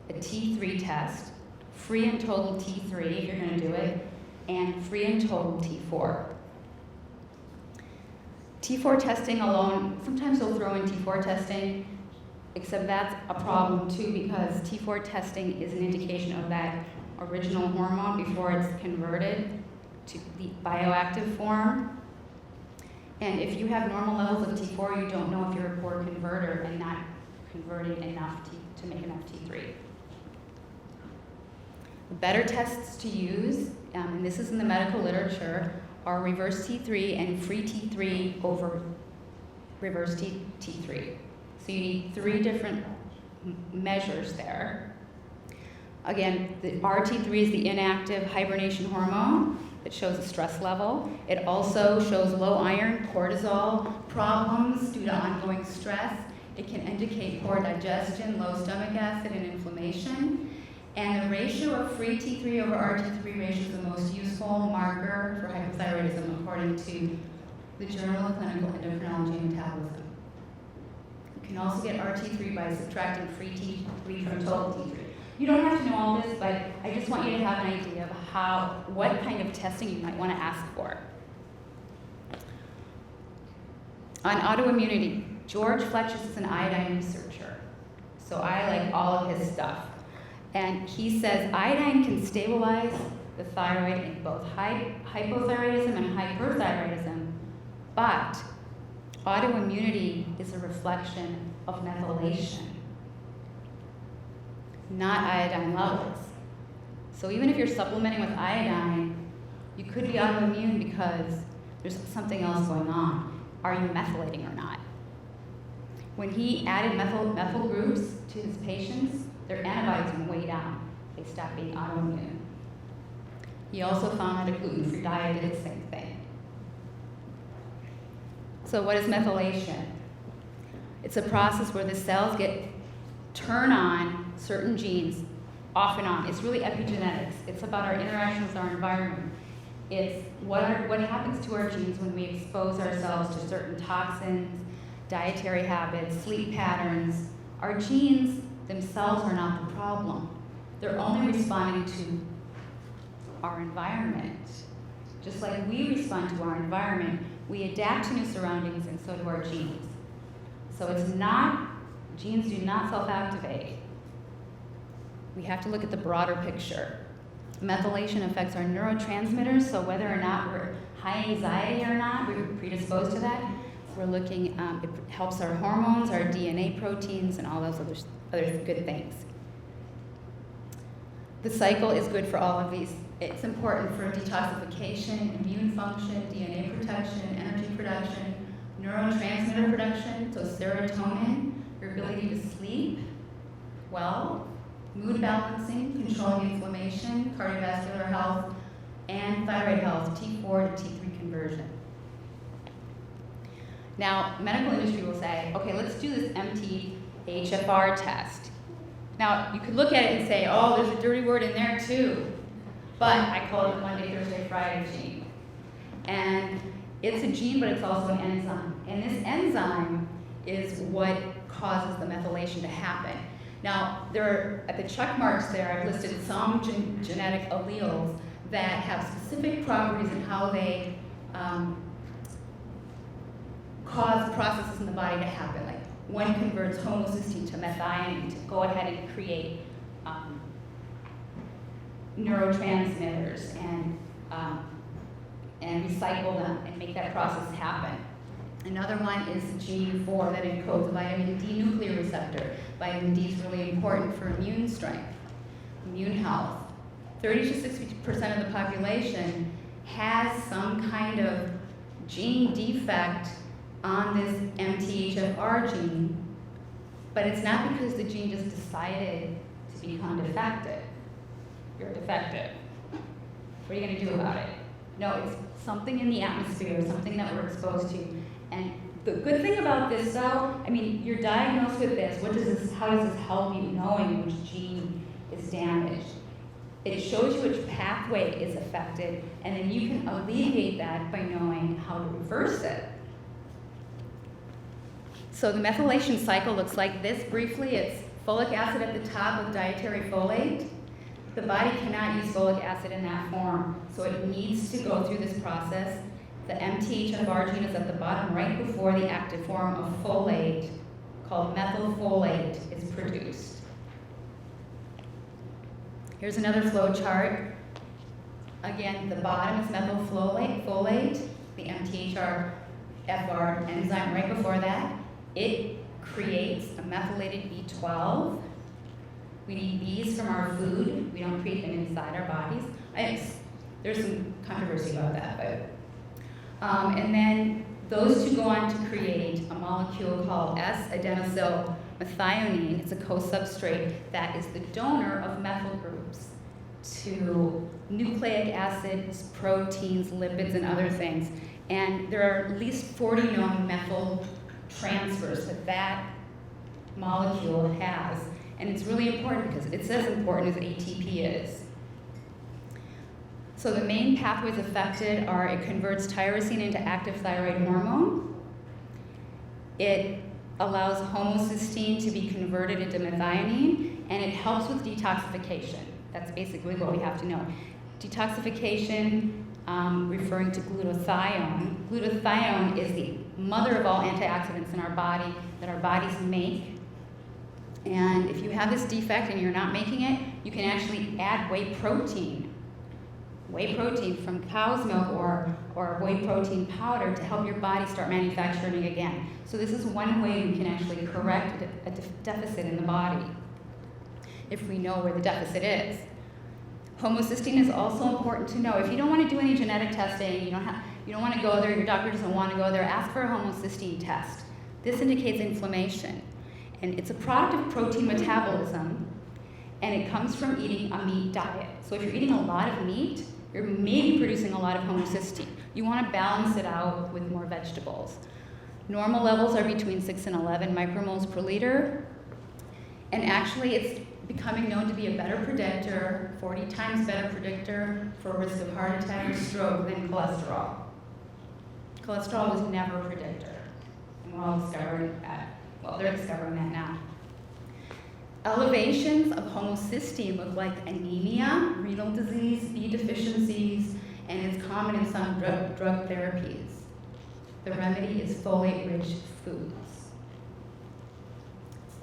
S2: a T3 test, free and total T3 if you're going to do it, and free and total T4. T4 testing alone, sometimes they'll throw in T4 testing, except that's a problem too because T4 testing is an indication of that original hormone before it's converted to the bioactive form. And if you have normal levels of T4, you don't know if you're a poor converter and not converting enough to make enough T3. The better tests to use, and this is in the medical literature, are reverse T3 and free T3 over reverse T3. So you need 3 different measures there. Again, the RT3 is the inactive hibernation hormone that shows a stress level. It also shows low iron, cortisol problems due to ongoing stress. It can indicate poor digestion, low stomach acid, and inflammation. And the ratio of free T3 over RT3 ratio is the most useful marker for hypothyroidism according to the Journal of Clinical Endocrinology and Metabolism. You can also get RT3 by subtracting free T3 from total T3. You don't have to know all this, but I just want you to have an idea of what kind of testing you might want to ask for. On autoimmunity, George Fletcher is an iodine researcher, so I like all of his stuff. And he says iodine can stabilize the thyroid in both hypothyroidism and hyperthyroidism, but autoimmunity is a reflection of methylation, not iodine levels. So even if you're supplementing with iodine, you could be autoimmune because there's something else going on. Are you methylating or not? When he added methyl groups to his patients, their antibodies went way down. They stopped being autoimmune. He also found that a gluten-free diet did the same thing. So what is methylation? It's a process where the cells turn on certain genes off and on. It's really epigenetics. It's about our interaction with our environment. It's what happens to our genes when we expose ourselves to certain toxins, dietary habits, sleep patterns. Our genes themselves are not the problem. They're only responding to our environment. Just like we respond to our environment, we adapt to new surroundings, and so do our genes. So genes do not self-activate. We have to look at the broader picture. Methylation affects our neurotransmitters, so whether or not we're high anxiety or not, we're predisposed to that. We're looking, it helps our hormones, our DNA proteins, and all those other good things. The cycle is good for all of these. It's important for detoxification, immune function, DNA protection, energy production, neurotransmitter production, so serotonin, your ability to sleep well, mood balancing, controlling inflammation, cardiovascular health, and thyroid health, T4 to T3 conversion. Now, medical industry will say, okay, let's do this MTHFR test. Now, you could look at it and say, oh, there's a dirty word in there too. But I call it the Monday, Thursday, Friday gene. And it's a gene, but it's also an enzyme. And this enzyme is what causes the methylation to happen. Now, at the check marks there, I've listed some genetic alleles that have specific properties in how they cause processes in the body to happen. Like one converts homocysteine to methionine to go ahead and create neurotransmitters and recycle them and make that process happen. Another one is gene 4 that encodes vitamin D nuclear receptor. Vitamin D is really important for immune strength, immune health. 30 to 60% of the population has some kind of gene defect on this MTHFR gene, but it's not because the gene just decided to become defective. You're defective. What are you going to do about it? No, it's something in the atmosphere, something that we're exposed to. And the good thing about this, though, I mean, you're diagnosed with this. How does this help you knowing which gene is damaged? It shows you which pathway is affected, and then you can alleviate that by knowing how to reverse it. So the methylation cycle looks like this. Briefly, it's folic acid at the top with dietary folate. The body cannot use folic acid in that form, so it needs to go through this process. The MTHFR gene is at the bottom right before the active form of folate, called methylfolate, is produced. Here's another flow chart. Again, the bottom is methylfolate, the MTHFR enzyme right before that. It creates a methylated B12. We need these from our food. We don't create them inside our bodies. There's some controversy about that, but. And then those two go on to create a molecule called S-adenosyl methionine. It's a co-substrate that is the donor of methyl groups to nucleic acids, proteins, lipids, and other things. And there are at least 40 known methyl transfers that molecule has. And it's really important because it's as important as ATP is. So the main pathways affected are it converts tyrosine into active thyroid hormone. It allows homocysteine to be converted into methionine, and it helps with detoxification. That's basically what we have to know. Detoxification, referring to glutathione. Glutathione is the mother of all antioxidants in our body that our bodies make. And if you have this defect and you're not making it, you can actually add whey protein from cow's milk or whey protein powder to help your body start manufacturing again. So this is one way we can actually correct a deficit in the body if we know where the deficit is. Homocysteine is also important to know. If you don't want to do any genetic testing, you don't want to go there, your doctor doesn't want to go there, ask for a homocysteine test. This indicates inflammation, and it's a product of protein metabolism, and it comes from eating a meat diet. So if you're eating a lot of meat, you're maybe producing a lot of homocysteine. You want to balance it out with more vegetables. Normal levels are between 6 and 11 micromoles per liter, and actually it's becoming known to be a better predictor, 40 times better predictor for risk of heart attack or stroke than cholesterol. Cholesterol was never a predictor, and we're all discovering that. Well, they're discovering that now. Elevations of homocysteine look like anemia, renal disease, B deficiencies, and it's common in some drug therapies. The remedy is folate-rich foods.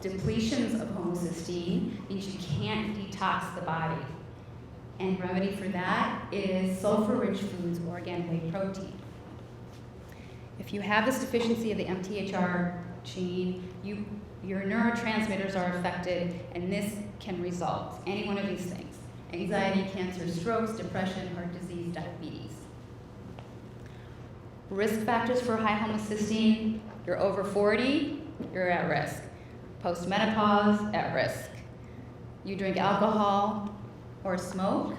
S2: Depletions of homocysteine means you can't detox the body. And remedy for that is sulfur-rich foods, or again, whey protein. If you have this deficiency of the MTHR gene, your neurotransmitters are affected, and this can result, any one of these things: anxiety, cancer, strokes, depression, heart disease, diabetes. Risk factors for high homocysteine: you're over 40, you're at risk. Postmenopause, at risk. You drink alcohol or smoke,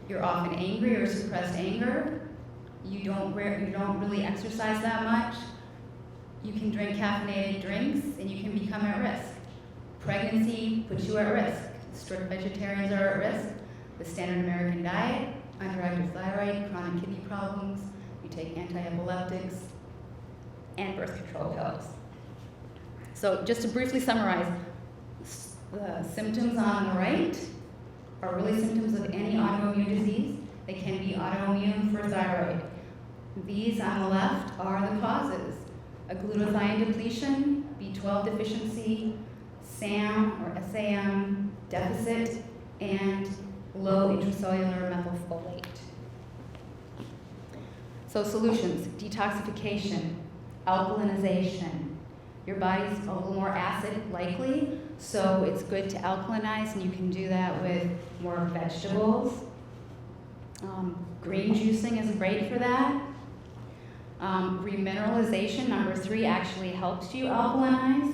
S2: you're often angry or suppressed anger. You don't really exercise that much. You can drink caffeinated drinks and you can become at risk. Pregnancy puts you at risk. Strict vegetarians are at risk. The standard American diet, underactive thyroid, chronic kidney problems, you take anti-epileptics, and birth control pills. So just to briefly summarize, the symptoms on the right are really symptoms of any autoimmune disease. They can be autoimmune for thyroid. These on the left are the causes: a glutathione depletion, B12 deficiency, SAM or SAM deficit, and low intracellular methylfolate. So solutions: detoxification, alkalinization. Your body's a little more acid likely, so it's good to alkalinize, and you can do that with more vegetables. Green juicing is great for that. Remineralization, number 3, actually helps you alkalinize.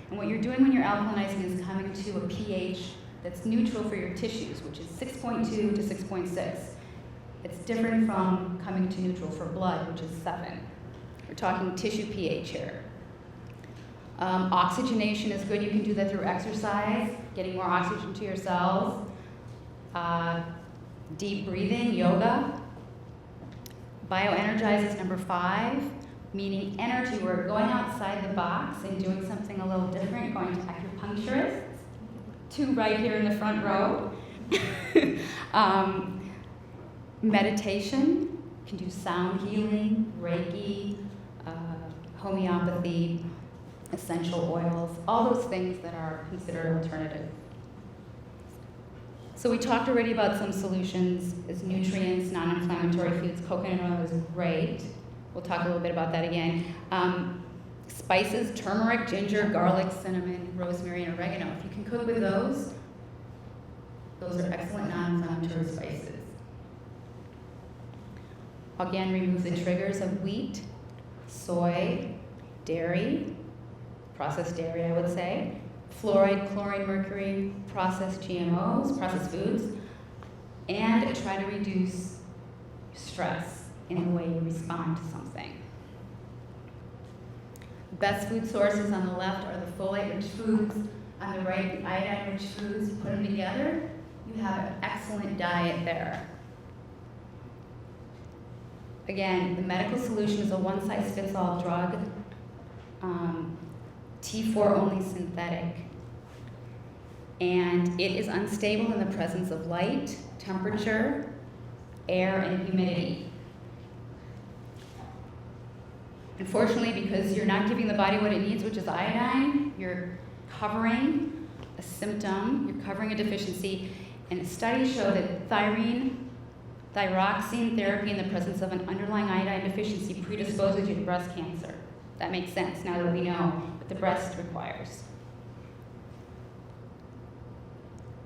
S2: And what you're doing when you're alkalinizing is coming to a pH that's neutral for your tissues, which is 6.2 to 6.6. It's different from coming to neutral for blood, which is 7. We're talking tissue pH here. Oxygenation is good. You can do that through exercise, getting more oxygen to your cells. Deep breathing, yoga. Bioenergize is number 5, meaning energy. We're going outside the box and doing something a little different, going to acupuncturists, 2 right here in the front row. Meditation, you can do sound healing, Reiki, homeopathy, essential oils, all those things that are considered alternative. So we talked already about some solutions as nutrients, non-inflammatory foods. Coconut oil is great. We'll talk a little bit about that again. Spices, turmeric, ginger, garlic, cinnamon, rosemary, and oregano. If you can cook with those are excellent non-inflammatory spices. Again, remove the triggers of wheat, soy, dairy, processed dairy, I would say, fluoride, chlorine, mercury, processed GMOs, processed foods, and try to reduce stress in the way you respond to something. The best food sources on the left are the folate-rich foods, on the right, the iodine-rich foods. Put them together, you have an excellent diet there. Again, the medical solution is a one-size-fits-all drug, T4 only synthetic, and it is unstable in the presence of light, temperature, air, and humidity. Unfortunately, because you're not giving the body what it needs, which is iodine, you're covering a symptom, you're covering a deficiency, and studies show that thyroxine therapy in the presence of an underlying iodine deficiency predisposes you to breast cancer. That makes sense now that we know what the breast requires.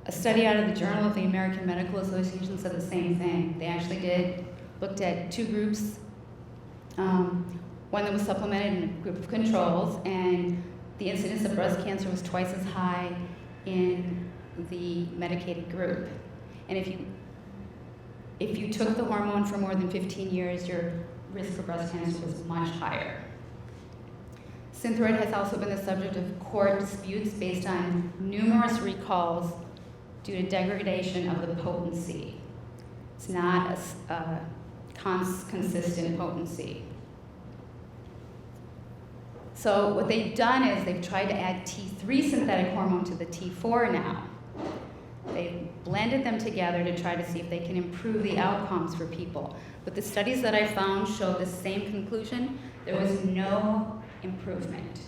S2: A study out of the Journal of the American Medical Association said the same thing. They actually looked at 2 groups. one that was supplemented in a group of controls, and the incidence of breast cancer was twice as high in the medicated group. And if you took the hormone for more than 15 years, your risk for breast cancer was much higher. Synthroid has also been the subject of court disputes based on numerous recalls due to degradation of the potency. It's not a consistent potency. So what they've done is they've tried to add T3 synthetic hormone to the T4 now. They've blended them together to try to see if they can improve the outcomes for people. But the studies that I found showed the same conclusion. There was no improvement.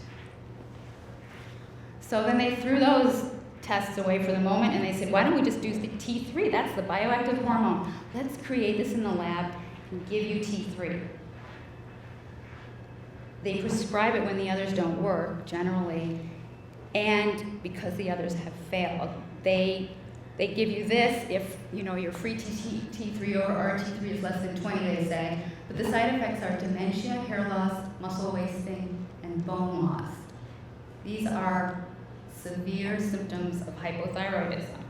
S2: So then they threw those tests away for the moment, and they said, why don't we just do the T3? That's the bioactive hormone. Let's create this in the lab and give you T3. They prescribe it when the others don't work, generally, and because the others have failed. They give you this if your free T3 or T3 is less than 20, they say, but the side effects are dementia, hair loss, muscle wasting, and bone loss. These are severe symptoms of hypothyroidism.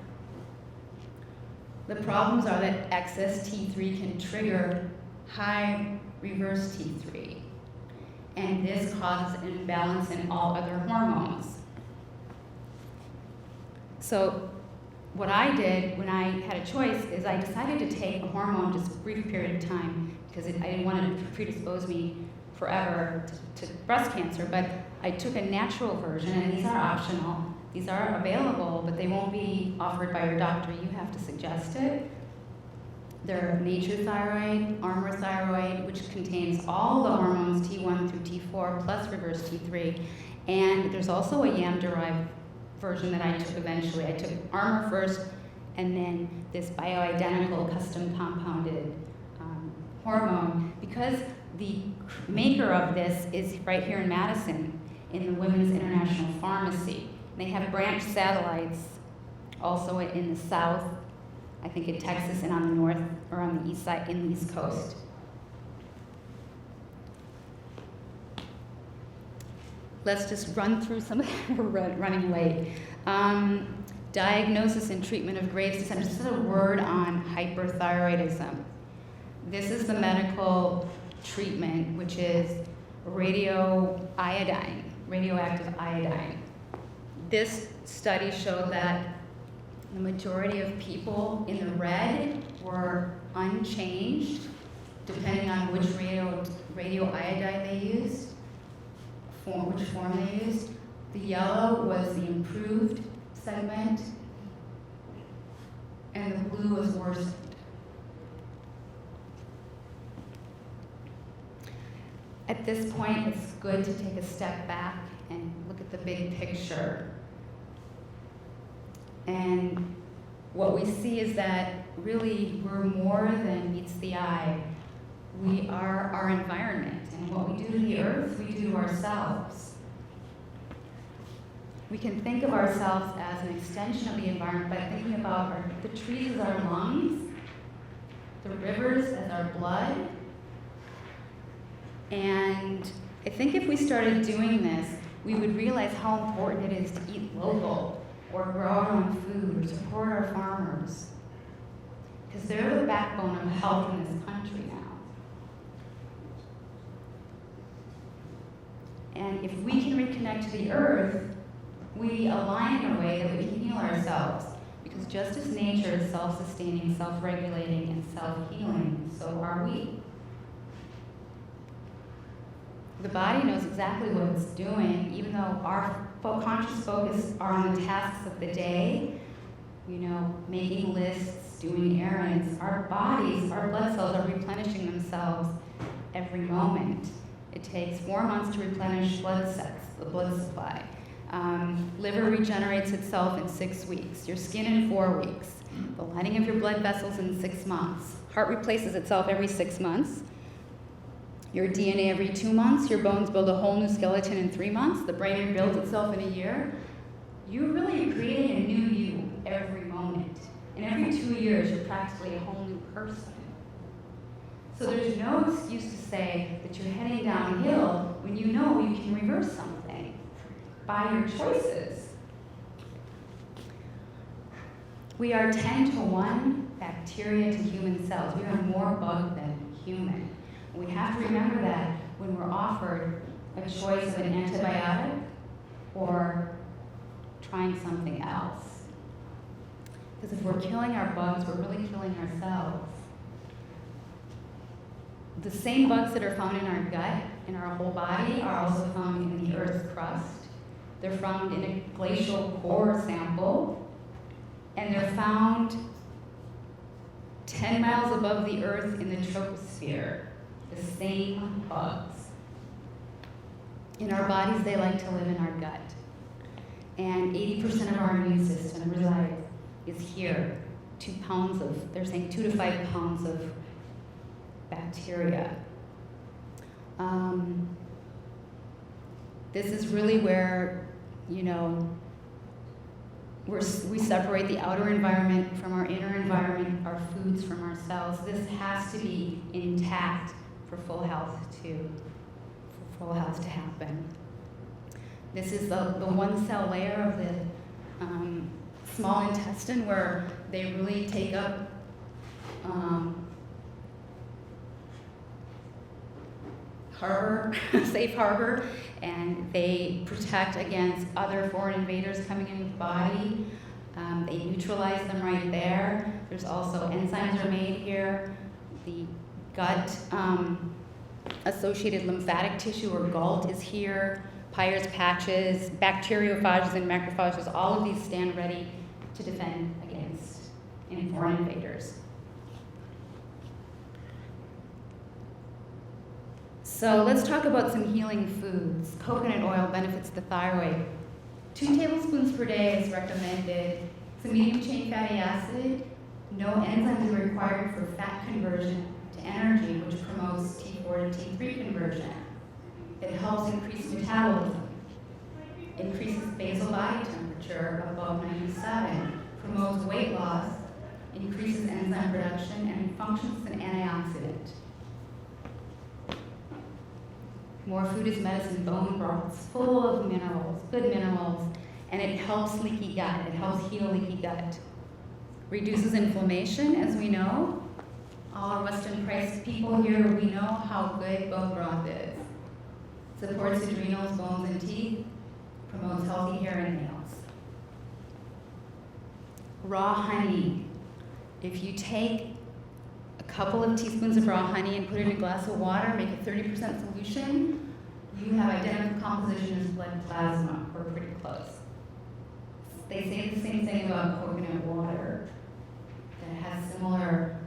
S2: The problems are that excess T3 can trigger high reverse T3, and this causes an imbalance in all other hormones. So what I did when I had a choice is I decided to take a hormone just a brief period of time because I didn't want it to predispose me forever to breast cancer, but I took a natural version, and these are optional. These are available, but they won't be offered by your doctor. You have to suggest it. They're Nature Thyroid, Armor Thyroid, which contains all the hormones T1 through T4 plus reverse T3, and there's also a YAM-derived version that I took eventually. I took Armor first, and then this bioidentical custom compounded hormone, because the maker of this is right here in Madison in the Women's International Pharmacy. They have branch satellites also in the south, I think in Texas, and on the north or on the east side, in the East Coast. Let's just run through some of them. We're running late. Diagnosis and treatment of Graves' disease. Just a word on hyperthyroidism. This is the medical treatment, which is radioactive iodine. This study showed that the majority of people in the red were unchanged, depending on which radioiodine they used, which form they used. The yellow was the improved segment, and the blue was worsened. At this point, it's good to take a step back and look at the big picture. And what we see is that really we're more than meets the eye. We are our environment, and what we do to the earth, we do to ourselves. We can think of ourselves as an extension of the environment by thinking about the trees as our lungs, the rivers as our blood. And I think if we started doing this, we would realize how important it is to eat local or grow our own food or support our farmers, because they're the backbone of health in this country now. And if we can reconnect to the earth, we align in a way that we can heal ourselves, because just as nature is self-sustaining, self-regulating, and self-healing, so are we. The body knows exactly what it's doing, even though our conscious focus are on the tasks of the day, making lists, doing errands. Our bodies, our blood cells are replenishing themselves every moment. It takes 4 months to replenish the blood supply. Liver regenerates itself in 6 weeks, your skin in 4 weeks, the lining of your blood vessels in 6 months. Heart replaces itself every 6 months. Your DNA every 2 months, your bones build a whole new skeleton in 3 months, the brain rebuilds itself in a year. You're really creating a new you every moment. And every 2 years, you're practically a whole new person. So there's no excuse to say that you're heading downhill when you know you can reverse something by your choices. We are 10 to 1 bacteria to human cells. We are more bug than human. We have to remember that when we're offered a choice of an antibiotic or trying something else. Because if we're killing our bugs, we're really killing ourselves. The same bugs that are found in our gut, in our whole body, are also found in the Earth's crust. They're found in a glacial core sample, and they're found 10 miles above the Earth in the troposphere. The same bugs. In our bodies, they like to live in our gut. And 80% of our immune system is here. 2 pounds of, they're saying 2 to 5 pounds of bacteria. This is really where, you know, we separate the outer environment from our inner environment, our foods from our cells. This has to be intact for full health to happen. This is the one cell layer of the small intestine where they really take up safe harbor, and they protect against other foreign invaders coming into the body. They neutralize them right there. There's also enzymes are made here. The gut associated lymphatic tissue or GALT is here. Peyer's patches, bacteriophages and macrophages, all of these stand ready to defend against foreign invaders. So let's talk about some healing foods. Coconut oil benefits the thyroid. 2 tablespoons per day is recommended. It's a medium chain fatty acid. No enzymes are required for fat conversion to energy, which promotes T4 to T3 conversion. It helps increase metabolism, increases basal body temperature above 97, promotes weight loss, increases enzyme production, and functions as an antioxidant. More food is medicine. Bone broth. It's full of minerals, good minerals, and it helps leaky gut. It helps heal leaky gut. Reduces inflammation, as we know. All our Western priced people here, we know how good bone broth is. Supports adrenals, bones, and teeth. Promotes healthy hair and nails. Raw honey. If you take a couple of teaspoons of raw honey and put it in a glass of water, make a 30% solution, you have identical composition as blood plasma, or pretty close. They say the same thing about coconut water, that it has similar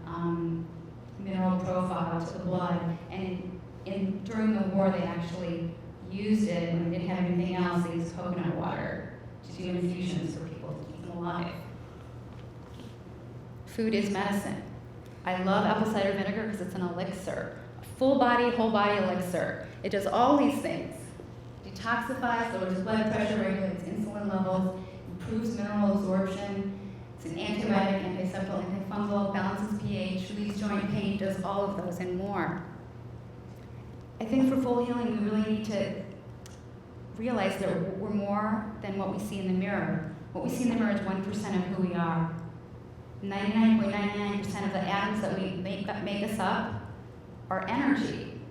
S2: mineral profile to the blood. And during the war, they actually used it when they didn't have anything else. They used coconut water to do infusions for people to keep them alive. Food is medicine. I love apple cider vinegar because it's an elixir. A full body, whole body elixir. It does all these things. Detoxifies, lowers blood pressure, regulates insulin levels, improves mineral absorption. It's an antibiotic, antiseptic, antifungal, balances pH, relieves joint pain, does all of those and more. I think for full healing, we really need to realize that we're more than what we see in the mirror. What we see in the mirror is 1% of who we are. 99.99% of the atoms that we make us up are energy.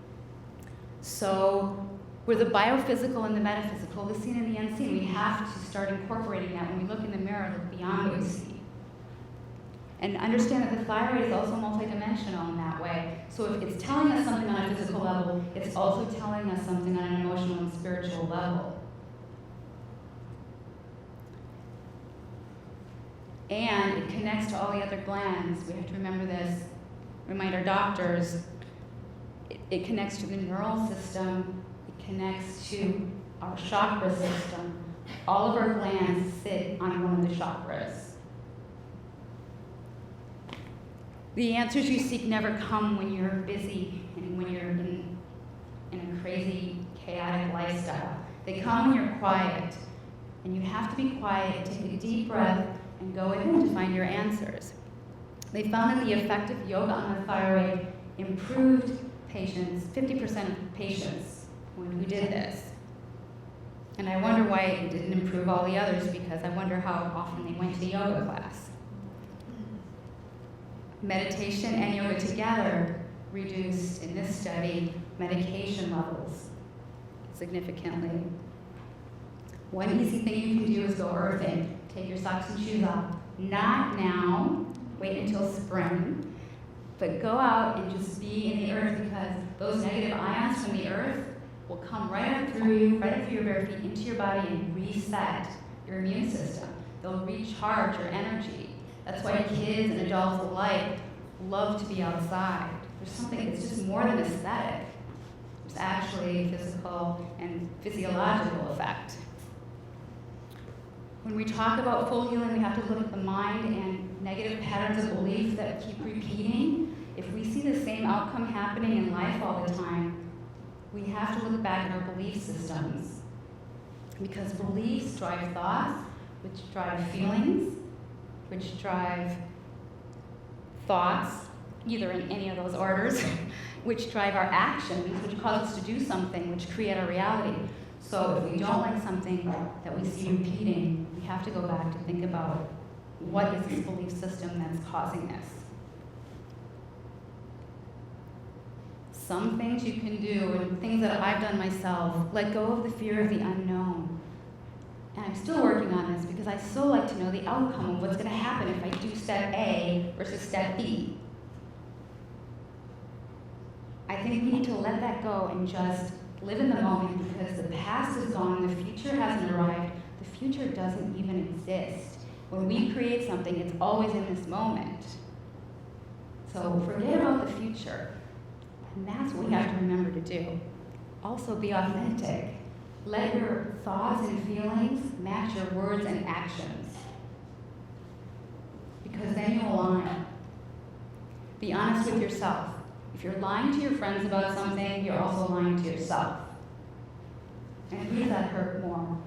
S2: So we're the biophysical and the metaphysical, the seen and the unseen. We have to start incorporating that when we look in the mirror, look beyond what we see. And understand that the thyroid is also multidimensional in that way. So if it's telling us something on a physical level, it's also telling us something on an emotional and spiritual level. And it connects to all the other glands. We have to remember this, remind our doctors. It connects to the neural system. It connects to our chakra system. All of our glands sit on one of the chakras. The answers you seek never come when you're busy and when you're in a crazy, chaotic lifestyle. They come when you're quiet. And you have to be quiet, take a deep breath, and go within to find your answers. They found that the effect of yoga on the thyroid improved patients, 50% of patients who did this. And I wonder why it didn't improve all the others, because I wonder how often they went to yoga class. Meditation and yoga together reduced, in this study, medication levels significantly. One easy thing you can do is go earthing. Take your socks and shoes off. Not now, wait until spring, but go out and just be in the earth, because those negative ions from the earth will come right up through you, right up through your bare feet, into your body and reset your immune system. They'll recharge your energy. That's why kids and adults alike love to be outside. There's something that's just more than aesthetic. There's actually a physical and physiological effect. When we talk about full healing, we have to look at the mind and negative patterns of belief that keep repeating. If we see the same outcome happening in life all the time, we have to look back at our belief systems. Because beliefs drive thoughts, which drive feelings, which drive thoughts, either in any of those orders, which drive our actions, which cause us to do something, which create our reality. So if we don't like something that we see repeating, we have to go back to think about what is this belief system that's causing this. Some things you can do, and things that I've done myself, let go of the fear of the unknown. And I'm still working on this because I still like to know the outcome of what's going to happen if I do step A versus step B. I think we need to let that go and just live in the moment, because the past is gone, the future hasn't arrived, the future doesn't even exist. When we create something, it's always in this moment. So forget about the future. And that's what we have to remember to do. Also be authentic. Let your thoughts and feelings match your words and actions, because then you'll align. Be honest with yourself. If you're lying to your friends about something, you're also lying to yourself. And who does that hurt more?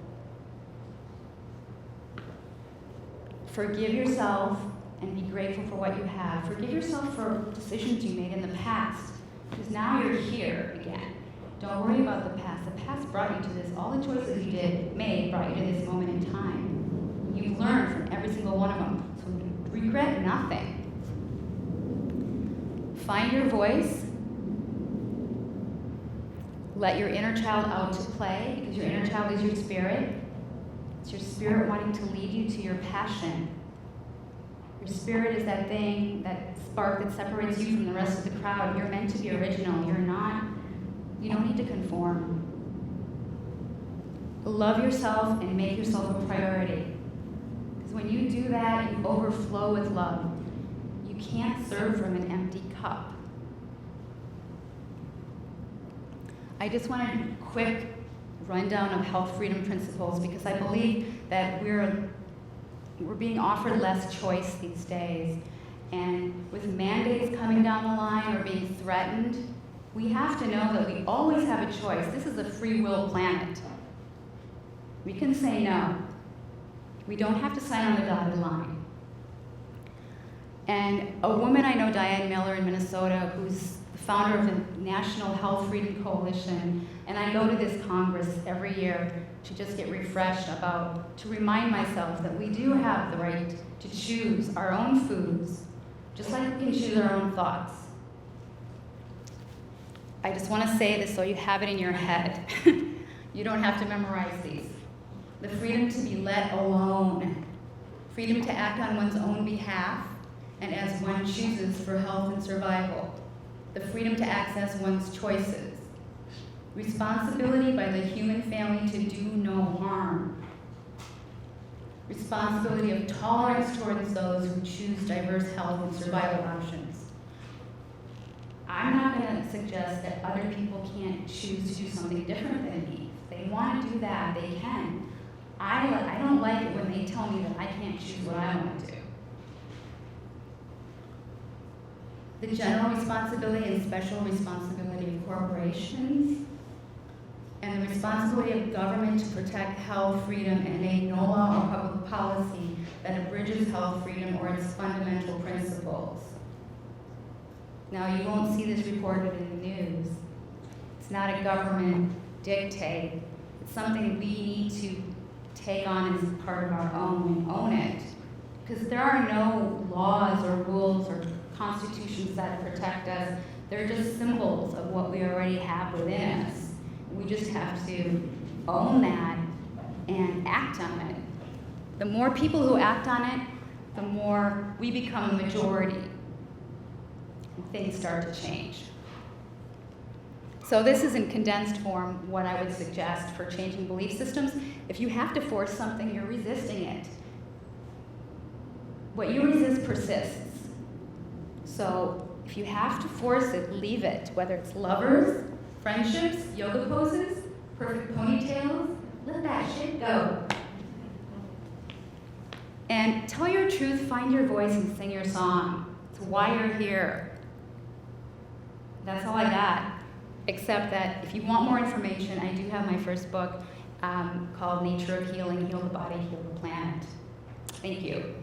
S2: Forgive yourself and be grateful for what you have. Forgive yourself for decisions you made in the past, because now you're here again. Don't worry about the past. The past brought you to this. All the choices you made brought you to this moment in time. You've learned from every single one of them. So regret nothing. Find your voice. Let your inner child out to play, because your inner child is your spirit. It's your spirit wanting to lead you to your passion. Your spirit is that thing, that spark that separates you from the rest of the crowd. You're meant to be original. You don't need to conform. Love yourself and make yourself a priority. Because when you do that, you overflow with love. You can't serve from an empty cup. I just want a quick rundown of health freedom principles, because I believe that we're being offered less choice these days. And with mandates coming down the line or being threatened, we have to know that we always have a choice. This is a free will planet. We can say no. We don't have to sign on the dotted line. And a woman I know, Diane Miller in Minnesota, who's the founder of the National Health Freedom Coalition, and I go to this Congress every year to just get refreshed to remind myself that we do have the right to choose our own foods, just like we can choose our own thoughts. I just want to say this so you have it in your head. You don't have to memorize these. The freedom to be let alone. Freedom to act on one's own behalf and as one chooses for health and survival. The freedom to access one's choices. Responsibility by the human family to do no harm. Responsibility of tolerance towards those who choose diverse health and survival options. I'm not going to suggest that other people can't choose to do something different than me. If they want to do that, they can. I don't like it when they tell me that I can't choose what I want to do. The general responsibility and special responsibility of corporations, and the responsibility of government to protect health freedom and make no law or public policy that abridges health freedom or its fundamental principles. Now, you won't see this reported in the news. It's not a government dictate. It's something we need to take on as part of our own and own it. Because there are no laws or rules or constitutions that protect us. They're just symbols of what we already have within us. We just have to own that and act on it. The more people who act on it, the more we become a majority. And things start to change. So this is in condensed form what I would suggest for changing belief systems. If you have to force something, you're resisting it. What you resist persists. So if you have to force it, leave it. Whether it's lovers, friendships, yoga poses, perfect ponytails, let that shit go. And tell your truth, find your voice, and sing your song. It's why you're here. That's all I got. Except that if you want more information, I do have my first book called Nature of Healing, Heal the Body, Heal the Planet. Thank you.